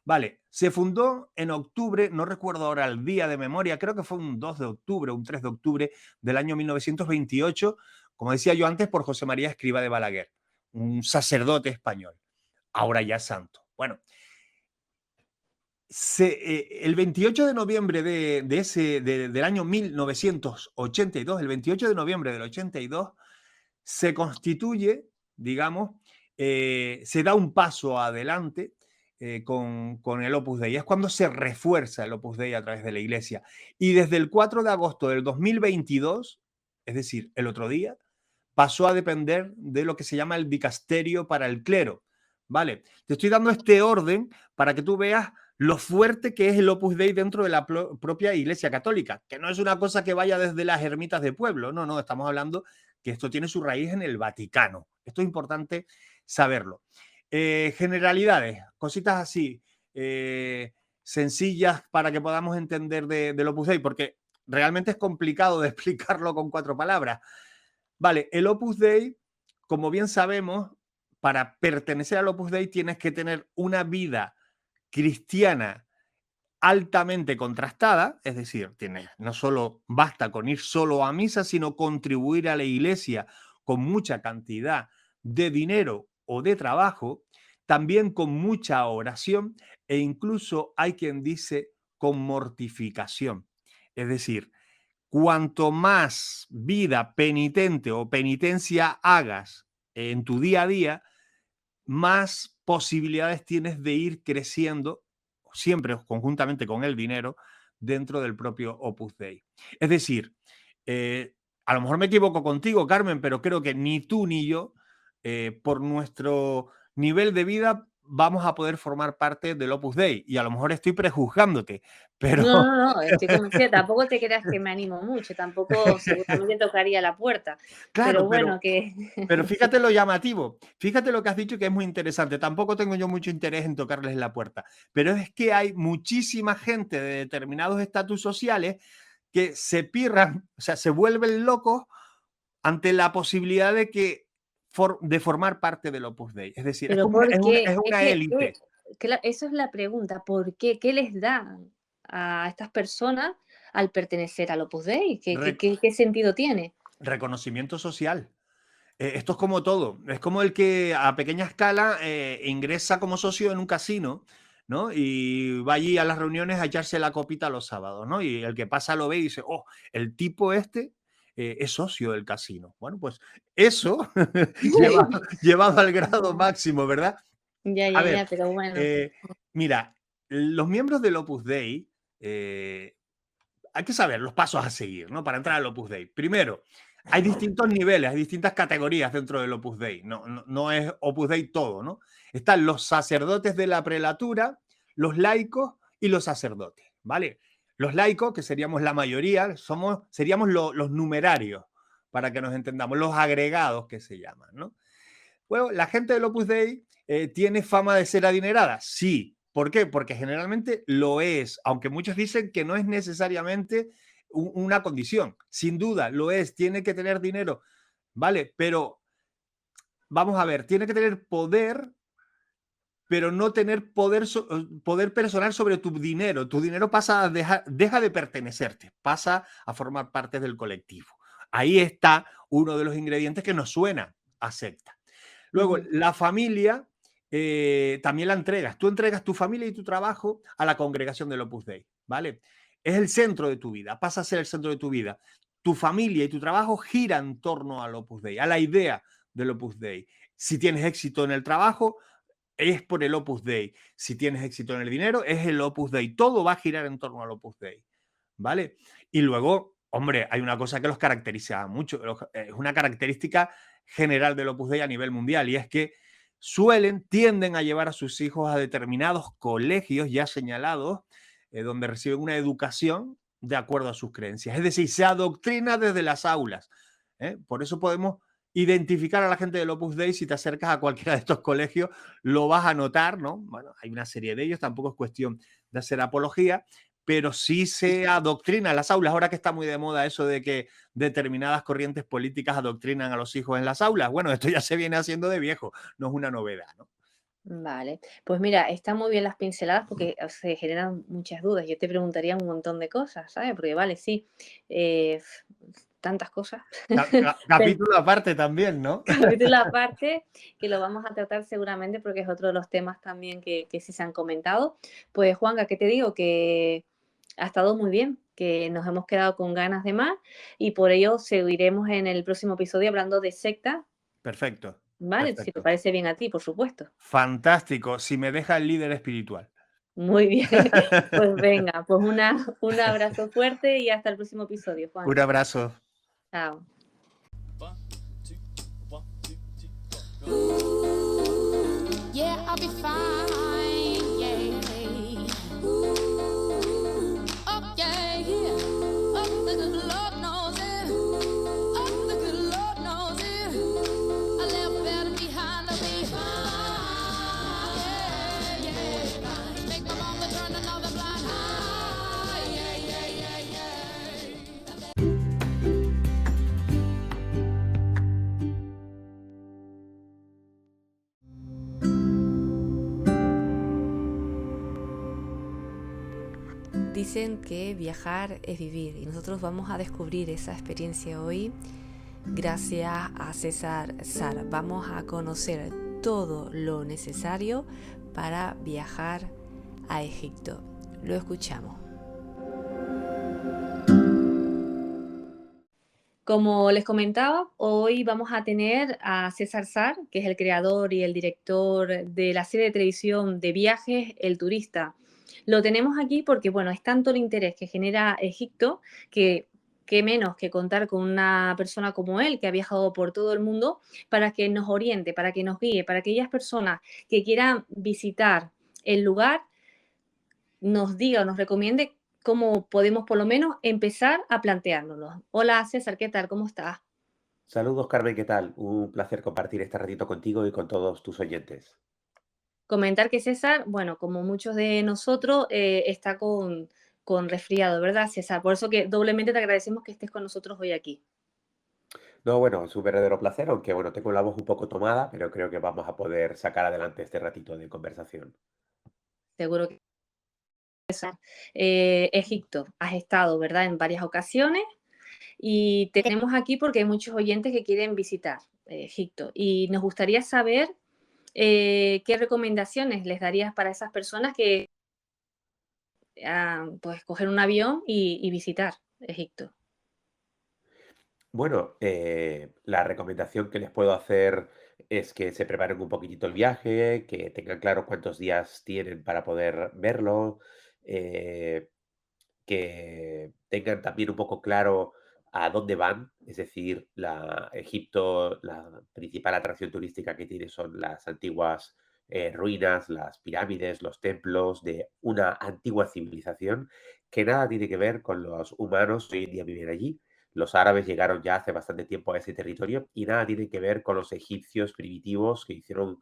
Vale, se fundó en octubre, no recuerdo ahora el día de memoria, creo que fue un 2 de octubre, un 3 de octubre del año 1928, como decía yo antes, por José María Escrivá de Balaguer, un sacerdote español, ahora ya santo. Bueno, el 28 de noviembre del año 1982, el 28 de noviembre del 82, se constituye, digamos, se da un paso adelante con el Opus Dei. Es cuando se refuerza el Opus Dei a través de la Iglesia. Y desde el 4 de agosto del 2022, es decir, el otro día, pasó a depender de lo que se llama el Dicasterio para el Clero. ¿Vale? Te estoy dando este orden para que tú veas lo fuerte que es el Opus Dei dentro de la propia Iglesia Católica, que no es una cosa que vaya desde las ermitas de pueblo, no, estamos hablando que esto tiene su raíz en el Vaticano. Esto es importante saberlo. Generalidades, cositas así, sencillas para que podamos entender del Opus Dei, porque realmente es complicado de explicarlo con 4 palabras. Vale, el Opus Dei, como bien sabemos, para pertenecer al Opus Dei tienes que tener una vida cristiana altamente contrastada, es decir, no solo basta con ir solo a misa, sino contribuir a la iglesia con mucha cantidad de dinero o de trabajo, también con mucha oración e incluso hay quien dice con mortificación. Es decir, cuanto más vida penitente o penitencia hagas en tu día a día, más posibilidades tienes de ir creciendo, siempre conjuntamente con el dinero, dentro del propio Opus Dei. Es decir, a lo mejor me equivoco contigo, Carmen, pero creo que ni tú ni yo, por nuestro nivel de vida, vamos a poder formar parte del Opus Dei. Y a lo mejor estoy prejuzgándote, pero... No, estoy convencida. Tampoco te creas que me animo mucho, tampoco seguramente tocaría la puerta. Claro, pero bueno, pero fíjate lo llamativo, fíjate lo que has dicho que es muy interesante. Tampoco tengo yo mucho interés en tocarles la puerta, pero es que hay muchísima gente de determinados estatus sociales que se pirran, o sea, se vuelven locos ante la posibilidad de formar parte del Opus Dei. Es decir, es una élite. Eso es la pregunta. ¿Por qué? ¿Qué les dan a estas personas al pertenecer al Opus Dei? Re- ¿Qué sentido tiene? Reconocimiento social. Esto es como todo. Es como el que a pequeña escala ingresa como socio en un casino, ¿no? Y va allí a las reuniones a echarse la copita los sábados, ¿no? Y el que pasa lo ve y dice, oh, el tipo este es socio del casino. Bueno, pues eso llevado al grado máximo, ¿verdad? A ver, Pero bueno. mira, los miembros del Opus Dei, hay que saber los pasos a seguir, ¿no? Para entrar al Opus Dei. Primero, hay distintos niveles, hay distintas categorías dentro del Opus Dei. No es Opus Dei todo, ¿no? Están los sacerdotes de la prelatura, los laicos y los sacerdotes, ¿vale? Los laicos, que seríamos la mayoría, seríamos los numerarios, para que nos entendamos, los agregados que se llaman, ¿no? Bueno, la gente del Opus Dei tiene fama de ser adinerada. Sí. ¿Por qué? Porque generalmente lo es, aunque muchos dicen que no es necesariamente una condición. Sin duda, lo es, tiene que tener dinero, ¿vale? Pero vamos a ver, tiene que tener poder, pero no tener poder personal sobre tu dinero. Tu dinero deja de pertenecerte, pasa a formar parte del colectivo. Ahí está uno de los ingredientes que nos suena a secta. Luego, la familia también la entregas. Tú entregas tu familia y tu trabajo a la congregación del Opus Dei, ¿vale? Es el centro de tu vida, pasa a ser el centro de tu vida. Tu familia y tu trabajo gira en torno al Opus Dei, a la idea del Opus Dei. Si tienes éxito en el trabajo, es por el Opus Dei. Si tienes éxito en el dinero, es el Opus Dei. Todo va a girar en torno al Opus Dei, ¿vale? Y luego, hombre, hay una cosa que los caracteriza mucho, es una característica general del Opus Dei a nivel mundial, y es que tienden a llevar a sus hijos a determinados colegios ya señalados, donde reciben una educación de acuerdo a sus creencias. Es decir, se adoctrina desde las aulas. Por eso podemos identificar a la gente del Opus Dei. Si te acercas a cualquiera de estos colegios, lo vas a notar, ¿no? Bueno, hay una serie de ellos, tampoco es cuestión de hacer apología, pero sí se adoctrina en las aulas. Ahora que está muy de moda eso de que determinadas corrientes políticas adoctrinan a los hijos en las aulas. Bueno, esto ya se viene haciendo de viejo, no es una novedad, ¿no? Vale, pues mira, están muy bien las pinceladas porque se generan muchas dudas. Yo te preguntaría un montón de cosas, ¿sabes? Porque vale, sí, tantas cosas. Capítulo aparte también, ¿no? Capítulo aparte, que lo vamos a tratar seguramente porque es otro de los temas también que sí se han comentado. Pues Juanga, ¿qué te digo? Que ha estado muy bien, que nos hemos quedado con ganas de más y por ello seguiremos en el próximo episodio hablando de secta. Perfecto. Vale, perfecto. Si te parece bien a ti, por supuesto. Fantástico, si me deja el líder espiritual. Muy bien, pues venga, pues un abrazo fuerte y hasta el próximo episodio, Juan. Un abrazo. Chao. Yeah, I'll be fine, yeah. Oh, yeah, yeah. Oh, the good Lord knows it. Oh, the good Lord knows it. I left better behind, I'll be fine. Yeah, yeah. Make my mama turn another blind eye. Yeah, yeah, yeah, yeah. Dicen que viajar es vivir y nosotros vamos a descubrir esa experiencia hoy gracias a César Sar. Vamos a conocer todo lo necesario para viajar a Egipto. Lo escuchamos. Como les comentaba, hoy vamos a tener a César Sar, que es el creador y el director de la serie de televisión de viajes El Turista. Lo tenemos aquí porque, bueno, es tanto el interés que genera Egipto que qué menos que contar con una persona como él que ha viajado por todo el mundo para que nos oriente, para que nos guíe, para que aquellas personas que quieran visitar el lugar nos diga o nos recomiende cómo podemos por lo menos empezar a planteárnoslo. Hola César, ¿qué tal? ¿Cómo estás? Saludos Carmen, ¿qué tal? Un placer compartir este ratito contigo y con todos tus oyentes. Comentar que César, bueno, como muchos de nosotros, está con resfriado, ¿verdad, César? Por eso que doblemente te agradecemos que estés con nosotros hoy aquí. No, bueno, es un verdadero placer, aunque bueno, tengo la voz un poco tomada, pero creo que vamos a poder sacar adelante este ratito de conversación. Seguro que Egipto, has estado, ¿verdad?, en varias ocasiones y tenemos aquí porque hay muchos oyentes que quieren visitar Egipto y nos gustaría saber qué recomendaciones les darías para esas personas que pues coger un avión y visitar Egipto. Bueno, la recomendación que les puedo hacer es que se preparen un poquitito el viaje, que tengan claro cuántos días tienen para poder verlo, eh, que tengan también un poco claro a dónde van, es decir, Egipto, la principal atracción turística que tiene son las antiguas ruinas, las pirámides, los templos de una antigua civilización que nada tiene que ver con los humanos que hoy en día viven allí. Los árabes llegaron ya hace bastante tiempo a ese territorio y nada tiene que ver con los egipcios primitivos que hicieron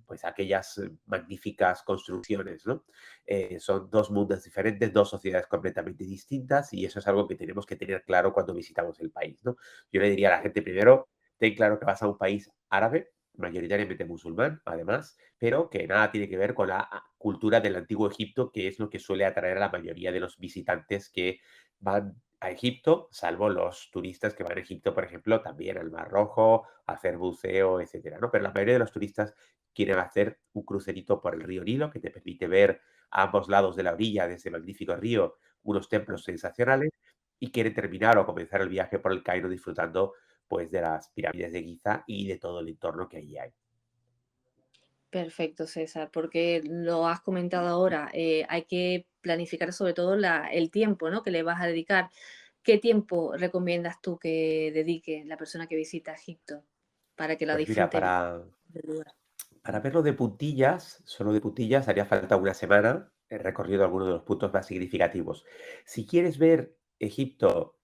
pues aquellas magníficas construcciones, ¿no? Son dos mundos diferentes, dos sociedades completamente distintas y eso es algo que tenemos que tener claro cuando visitamos el país, ¿no? Yo le diría a la gente primero, ten claro que vas a un país árabe, mayoritariamente musulmán, además, pero que nada tiene que ver con la cultura del antiguo Egipto, que es lo que suele atraer a la mayoría de los visitantes que van a Egipto, salvo los turistas que van a Egipto, por ejemplo, también al Mar Rojo, a hacer buceo, etcétera, ¿no? Pero la mayoría de los turistas quieren hacer un crucerito por el río Nilo, que te permite ver a ambos lados de la orilla de ese magnífico río unos templos sensacionales y quieren terminar o comenzar el viaje por el Cairo disfrutando pues de las pirámides de Giza y de todo el entorno que allí hay. Perfecto, César, porque lo has comentado ahora, hay que planificar sobre todo el tiempo, ¿no?, que le vas a dedicar. ¿Qué tiempo recomiendas tú que dedique la persona que visita Egipto para que la Pues mira, disfrute del lugar? para verlo de puntillas, solo de puntillas, haría falta una semana recorriendo algunos de los puntos más significativos. Si quieres ver Egipto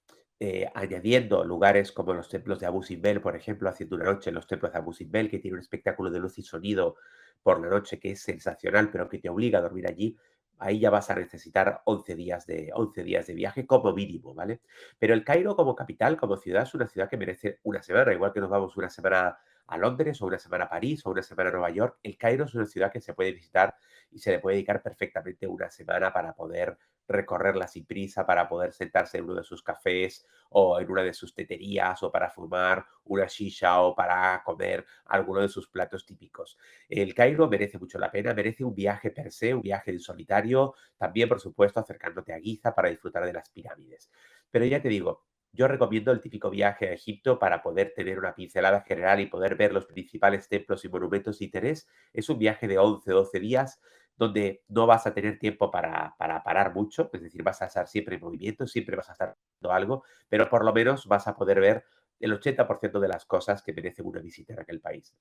añadiendo lugares como los templos de Abu Simbel, por ejemplo, haciendo una noche en los templos de Abu Simbel, que tiene un espectáculo de luz y sonido por la noche que es sensacional, pero que te obliga a dormir allí, ahí ya vas a necesitar 11 días de viaje como mínimo, ¿vale? Pero el Cairo como capital, como ciudad, es una ciudad que merece una semana, igual que nos vamos una semana a Londres o una semana a París o una semana a Nueva York. El Cairo es una ciudad que se puede visitar y se le puede dedicar perfectamente una semana para poder recorrerla sin prisa, para poder sentarse en uno de sus cafés o en una de sus teterías o para fumar una shisha o para comer alguno de sus platos típicos. El Cairo merece mucho la pena, merece un viaje per se, un viaje en solitario, también por supuesto acercándote a Giza para disfrutar de las pirámides. Pero ya te digo, yo recomiendo el típico viaje a Egipto para poder tener una pincelada general y poder ver los principales templos y monumentos de interés. Es un viaje de 11 o 12 días donde no vas a tener tiempo para parar mucho, es decir, vas a estar siempre en movimiento, siempre vas a estar haciendo algo, pero por lo menos vas a poder ver el 80% de las cosas que merecen una visita en aquel país.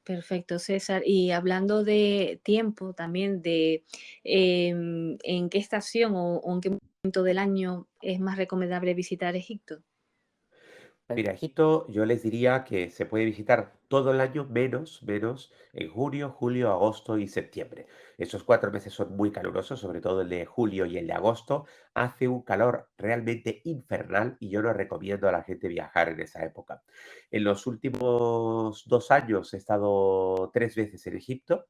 Perfecto, César. Y hablando de tiempo, también de en qué estación o en qué momento del año es más recomendable visitar Egipto. Mira, Egipto yo les diría que se puede visitar todo el año menos en junio, julio, agosto y septiembre. Esos 4 meses son muy calurosos, sobre todo el de julio y el de agosto. Hace un calor realmente infernal y yo no recomiendo a la gente viajar en esa época. En los últimos 2 años he estado 3 veces en Egipto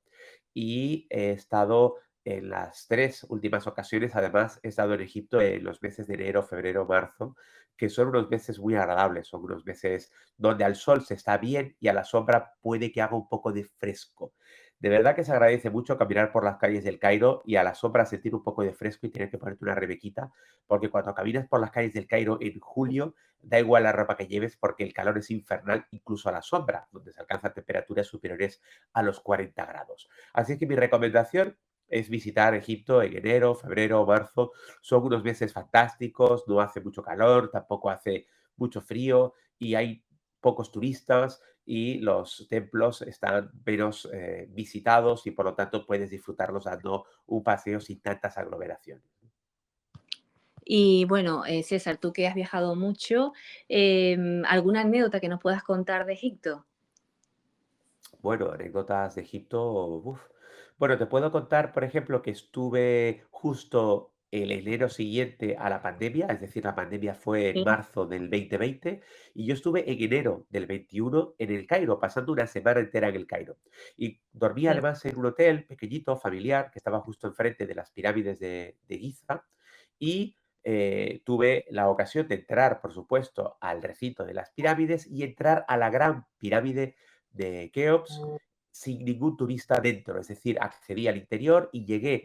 y he estado en las 3 últimas ocasiones, además, he estado en Egipto en los meses de enero, febrero, marzo, que son unos meses muy agradables, son unos meses donde al sol se está bien y a la sombra puede que haga un poco de fresco. De verdad que se agradece mucho caminar por las calles del Cairo y a la sombra sentir un poco de fresco y tener que ponerte una rebequita, porque cuando caminas por las calles del Cairo en julio, da igual la ropa que lleves porque el calor es infernal, incluso a la sombra, donde se alcanzan temperaturas superiores a los 40 grados. Así que mi recomendación es visitar Egipto en enero, febrero, marzo. Son unos meses fantásticos, no hace mucho calor, tampoco hace mucho frío y hay pocos turistas y los templos están menos visitados y por lo tanto puedes disfrutarlos dando un paseo sin tantas aglomeraciones. Y bueno, César, tú que has viajado mucho, ¿alguna anécdota que nos puedas contar de Egipto? Bueno, anécdotas de Egipto, uf. Bueno, te puedo contar, por ejemplo, que estuve justo el enero siguiente a la pandemia, es decir, la pandemia fue en Sí. marzo del 2020 y yo estuve en enero del 21 en el Cairo, pasando una semana entera en el Cairo. Y dormí Sí. además en un hotel pequeñito, familiar, que estaba justo enfrente de las pirámides de Giza y tuve la ocasión de entrar, por supuesto, al recinto de las pirámides y entrar a la gran pirámide de Keops sin ningún turista dentro, es decir, accedí al interior y llegué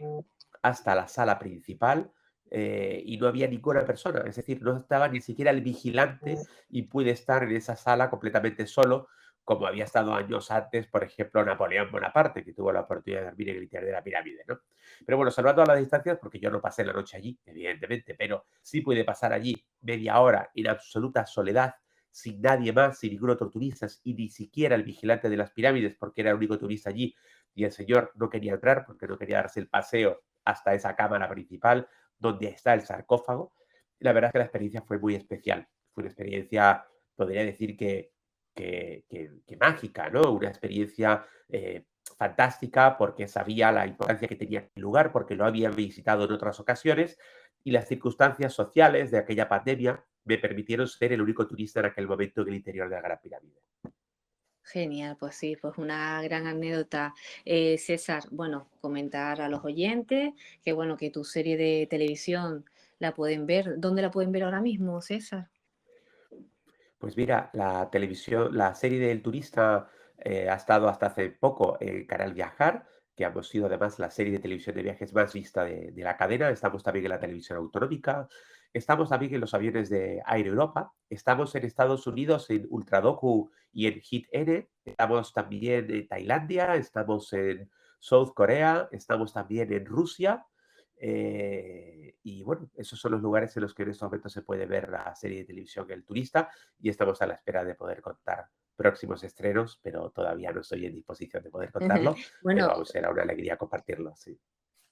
hasta la sala principal y no había ninguna persona, es decir, no estaba ni siquiera el vigilante y pude estar en esa sala completamente solo, como había estado años antes, por ejemplo, Napoleón Bonaparte, que tuvo la oportunidad de dormir en el interior de la pirámide, ¿no? Pero bueno, salvando a las distancias, porque yo no pasé la noche allí, evidentemente, pero sí pude pasar allí media hora en absoluta soledad, sin nadie más, sin ningún otro turista y ni siquiera el vigilante de las pirámides, porque era el único turista allí y el señor no quería entrar porque no quería darse el paseo hasta esa cámara principal donde está el sarcófago. Y la verdad es que la experiencia fue muy especial. Fue una experiencia, podría decir que mágica, ¿no? Una experiencia fantástica porque sabía la importancia que tenía el lugar, porque lo había visitado en otras ocasiones y las circunstancias sociales de aquella pandemia me permitieron ser el único turista en aquel momento en el interior de la Gran Pirámide. Genial, pues sí, pues una gran anécdota. César, bueno, comentar a los oyentes que bueno, que tu serie de televisión la pueden ver. ¿Dónde la pueden ver ahora mismo, César? Pues mira, la televisión, la serie del turista ha estado hasta hace poco en Canal Viajar, que hemos sido además la serie de televisión de viajes más vista de la cadena. Estamos también en la televisión autonómica, estamos también en los aviones de Air Europa, estamos en Estados Unidos en Ultradocu y en Hit N, estamos también en Tailandia, estamos en South Corea, estamos también en Rusia. Y bueno, esos son los lugares en los que en este momento se puede ver la serie de televisión El Turista y estamos a la espera de poder contar próximos estrenos, pero todavía no estoy en disposición de poder contarlo, pero Bueno, vamos, será una alegría compartirlo, sí.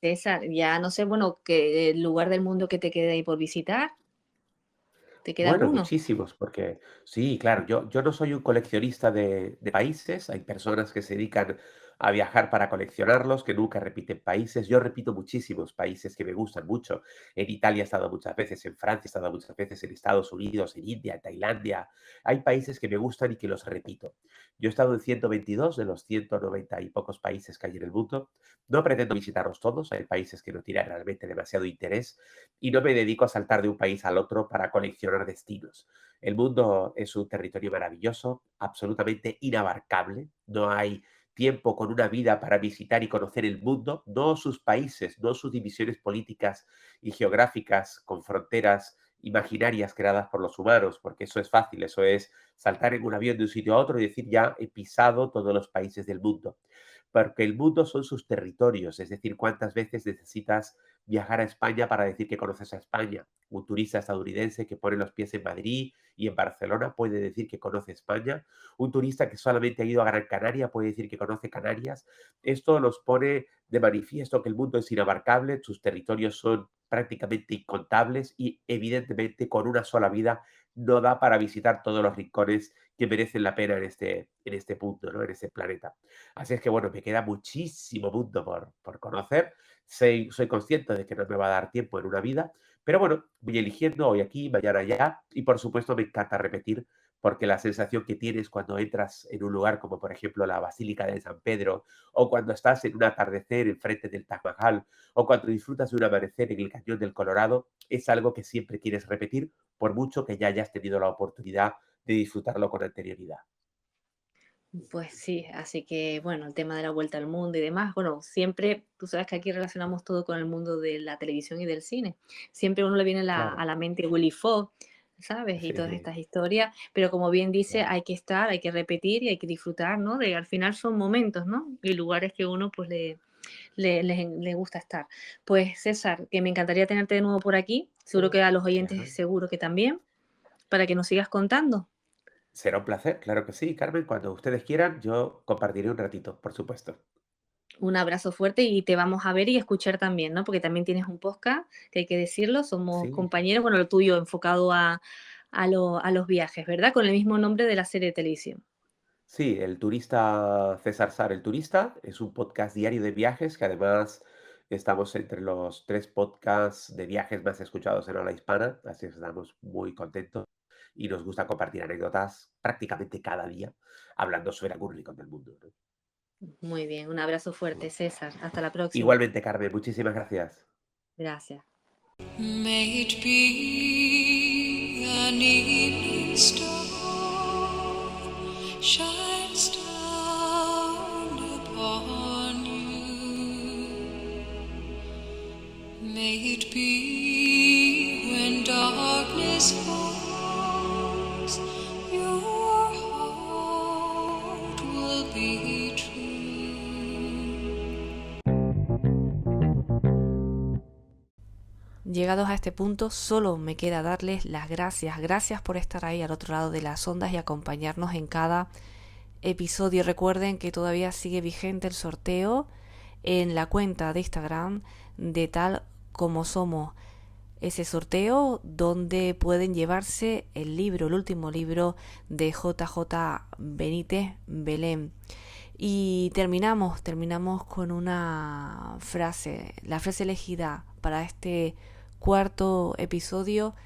César, ya no sé, bueno, ¿qué lugar del mundo que te quede ahí por visitar? ¿Te queda Bueno, alguno? muchísimos, porque sí, claro, yo no soy un coleccionista de países, hay personas que se dedican a viajar para coleccionarlos, que nunca repiten países. Yo repito muchísimos países que me gustan mucho. En Italia he estado muchas veces, en Francia he estado muchas veces, en Estados Unidos, en India, en Tailandia. Hay países que me gustan y que los repito. Yo he estado en 122 de los 190 y pocos países que hay en el mundo. No pretendo visitarlos todos, hay países que no tienen realmente demasiado interés y no me dedico a saltar de un país al otro para coleccionar destinos. El mundo es un territorio maravilloso, absolutamente inabarcable. No hay tiempo con una vida para visitar y conocer el mundo, no sus países, no sus divisiones políticas y geográficas con fronteras imaginarias creadas por los humanos, porque eso es fácil, eso es saltar en un avión de un sitio a otro y decir ya he pisado todos los países del mundo. Porque el mundo son sus territorios, es decir, cuántas veces necesitas viajar a España para decir que conoces a España. Un turista estadounidense que pone los pies en Madrid y en Barcelona puede decir que conoce España. Un turista que solamente ha ido a Gran Canaria puede decir que conoce Canarias. Esto nos pone de manifiesto que el mundo es inabarcable, sus territorios son prácticamente incontables y evidentemente con una sola vida no da para visitar todos los rincones que merecen la pena en este punto, ¿no? En este planeta. Así es que bueno, me queda muchísimo mundo por conocer. Soy consciente de que no me va a dar tiempo en una vida, pero bueno, voy eligiendo hoy aquí, mañana allá, y por supuesto me encanta repetir, porque la sensación que tienes cuando entras en un lugar como por ejemplo la Basílica de San Pedro, o cuando estás en un atardecer enfrente del Taj Mahal, o cuando disfrutas de un amanecer en el Cañón del Colorado, es algo que siempre quieres repetir, por mucho que ya hayas tenido la oportunidad de disfrutarlo con anterioridad. Pues sí, así que bueno, el tema de la vuelta al mundo y demás, bueno, siempre, tú sabes que aquí relacionamos todo con el mundo de la televisión y del cine. Siempre a uno le viene Claro. a la mente Willy Fogg, ¿sabes? Y todas Sí, estas historias, pero como bien dice, claro. hay que estar, hay que repetir y hay que disfrutar, ¿no? De, al final son momentos, ¿no? Y lugares que uno pues le gusta estar. Pues César, que me encantaría tenerte de nuevo por aquí, seguro que a los oyentes Claro. seguro que también, para que nos sigas contando. Será un placer, claro que sí, Carmen. Cuando ustedes quieran, yo compartiré un ratito, por supuesto. Un abrazo fuerte y te vamos a ver y escuchar también, ¿no? Porque también tienes un podcast, que hay que decirlo, somos Sí, compañeros, bueno, lo tuyo enfocado a los viajes, ¿verdad? Con el mismo nombre de la serie de televisión. sí, el turista César Sar, el turista, es un podcast diario de viajes que además Estamos entre los 3 podcasts de viajes más escuchados en habla hispana, así que estamos muy contentos y nos gusta compartir anécdotas prácticamente cada día hablando sobre algún rincón del mundo, ¿no? Muy bien, un abrazo fuerte, César. Hasta la próxima. Igualmente, Carmen, muchísimas gracias. Gracias. May it be an evening star shines down upon you. May it be when darkness falls, your heart will be true. Llegados a este punto, solo me queda darles las gracias. Gracias por estar ahí al otro lado de las ondas y acompañarnos en cada episodio. Recuerden que todavía sigue vigente el sorteo en la cuenta de Instagram de Tal Como Somos. Ese sorteo donde pueden llevarse el libro, el último libro de JJ Benítez Belén. Y terminamos con una frase. La frase elegida para este cuarto episodio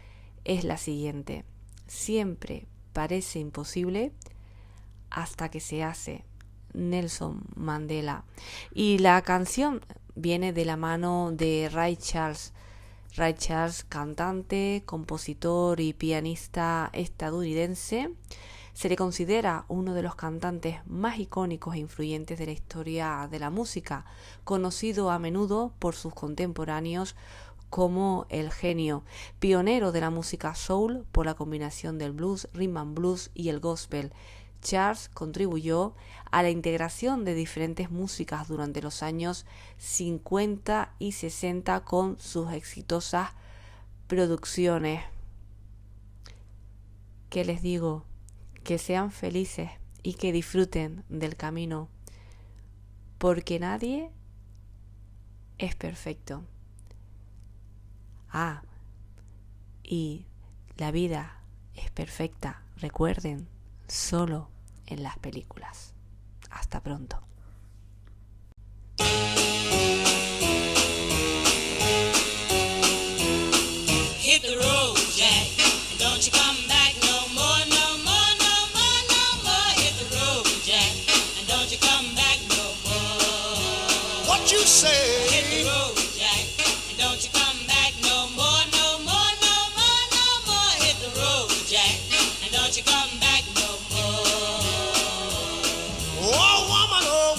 es la siguiente: siempre parece imposible hasta que se hace. Nelson Mandela. Y la canción viene de la mano de Ray Charles. Ray Charles, cantante, compositor y pianista estadounidense, se le considera uno de los cantantes más icónicos e influyentes de la historia de la música, conocido a menudo por sus contemporáneos como el genio, pionero de la música soul por la combinación del blues, rhythm and blues y el gospel. Charles contribuyó a la integración de diferentes músicas durante los años 50 y 60 con sus exitosas producciones. ¿Qué les digo? Que sean felices y que disfruten del camino, porque nadie es perfecto. Y la vida es perfecta, recuerden, solo en las películas. Hasta pronto. Hit the road, Jack, and don't you come back no more, no more, no more, no more. Hit the road, Jack, and don't you come back no more. What you say? Hit the road, Jack, and don't you come back no more, no more, no more, no more. Hit the road, Jack, and don't you come back no more. Oh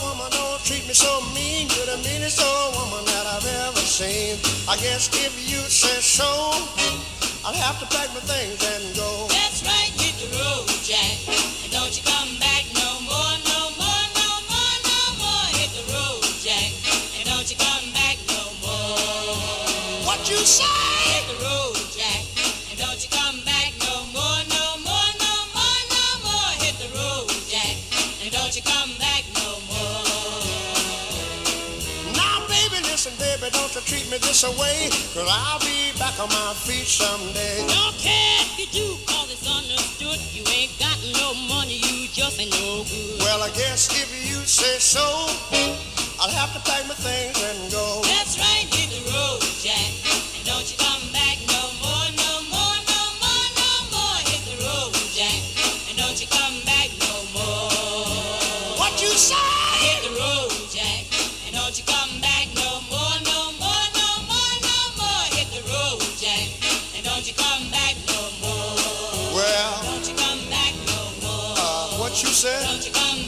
woman, don't treat me so mean. You're the meanest old woman that I've ever seen. I guess if you say so, I'll have to pack my things and go. That's right, hit the road, Jack, and don't you come back no more, no more, no more, no more. Hit the road, Jack, and don't you come back no more. What you say? Hit the road, Jack, and don't you come back no more, no more, no more, no more. Hit the road, Jack, and don't you come back no more. Now baby, listen baby, don't you treat me this away, 'cause I'll be back on my feet someday. Don't care if you do, 'cause it's understood. You ain't got no money, you just ain't no good. Well, I guess if you say so, I'll have to pack my things and go. That's right, hit the road, Jack, and don't you come back no more, no more, no more, no more. Hit the road, Jack, and don't you come back no more. What you say? Hit the road, Jack, and don't you come back no more, no more, no more, no more. Hit the road, Jack, and don't you come back no more. Well, don't you come back no more. What you said? Don't you come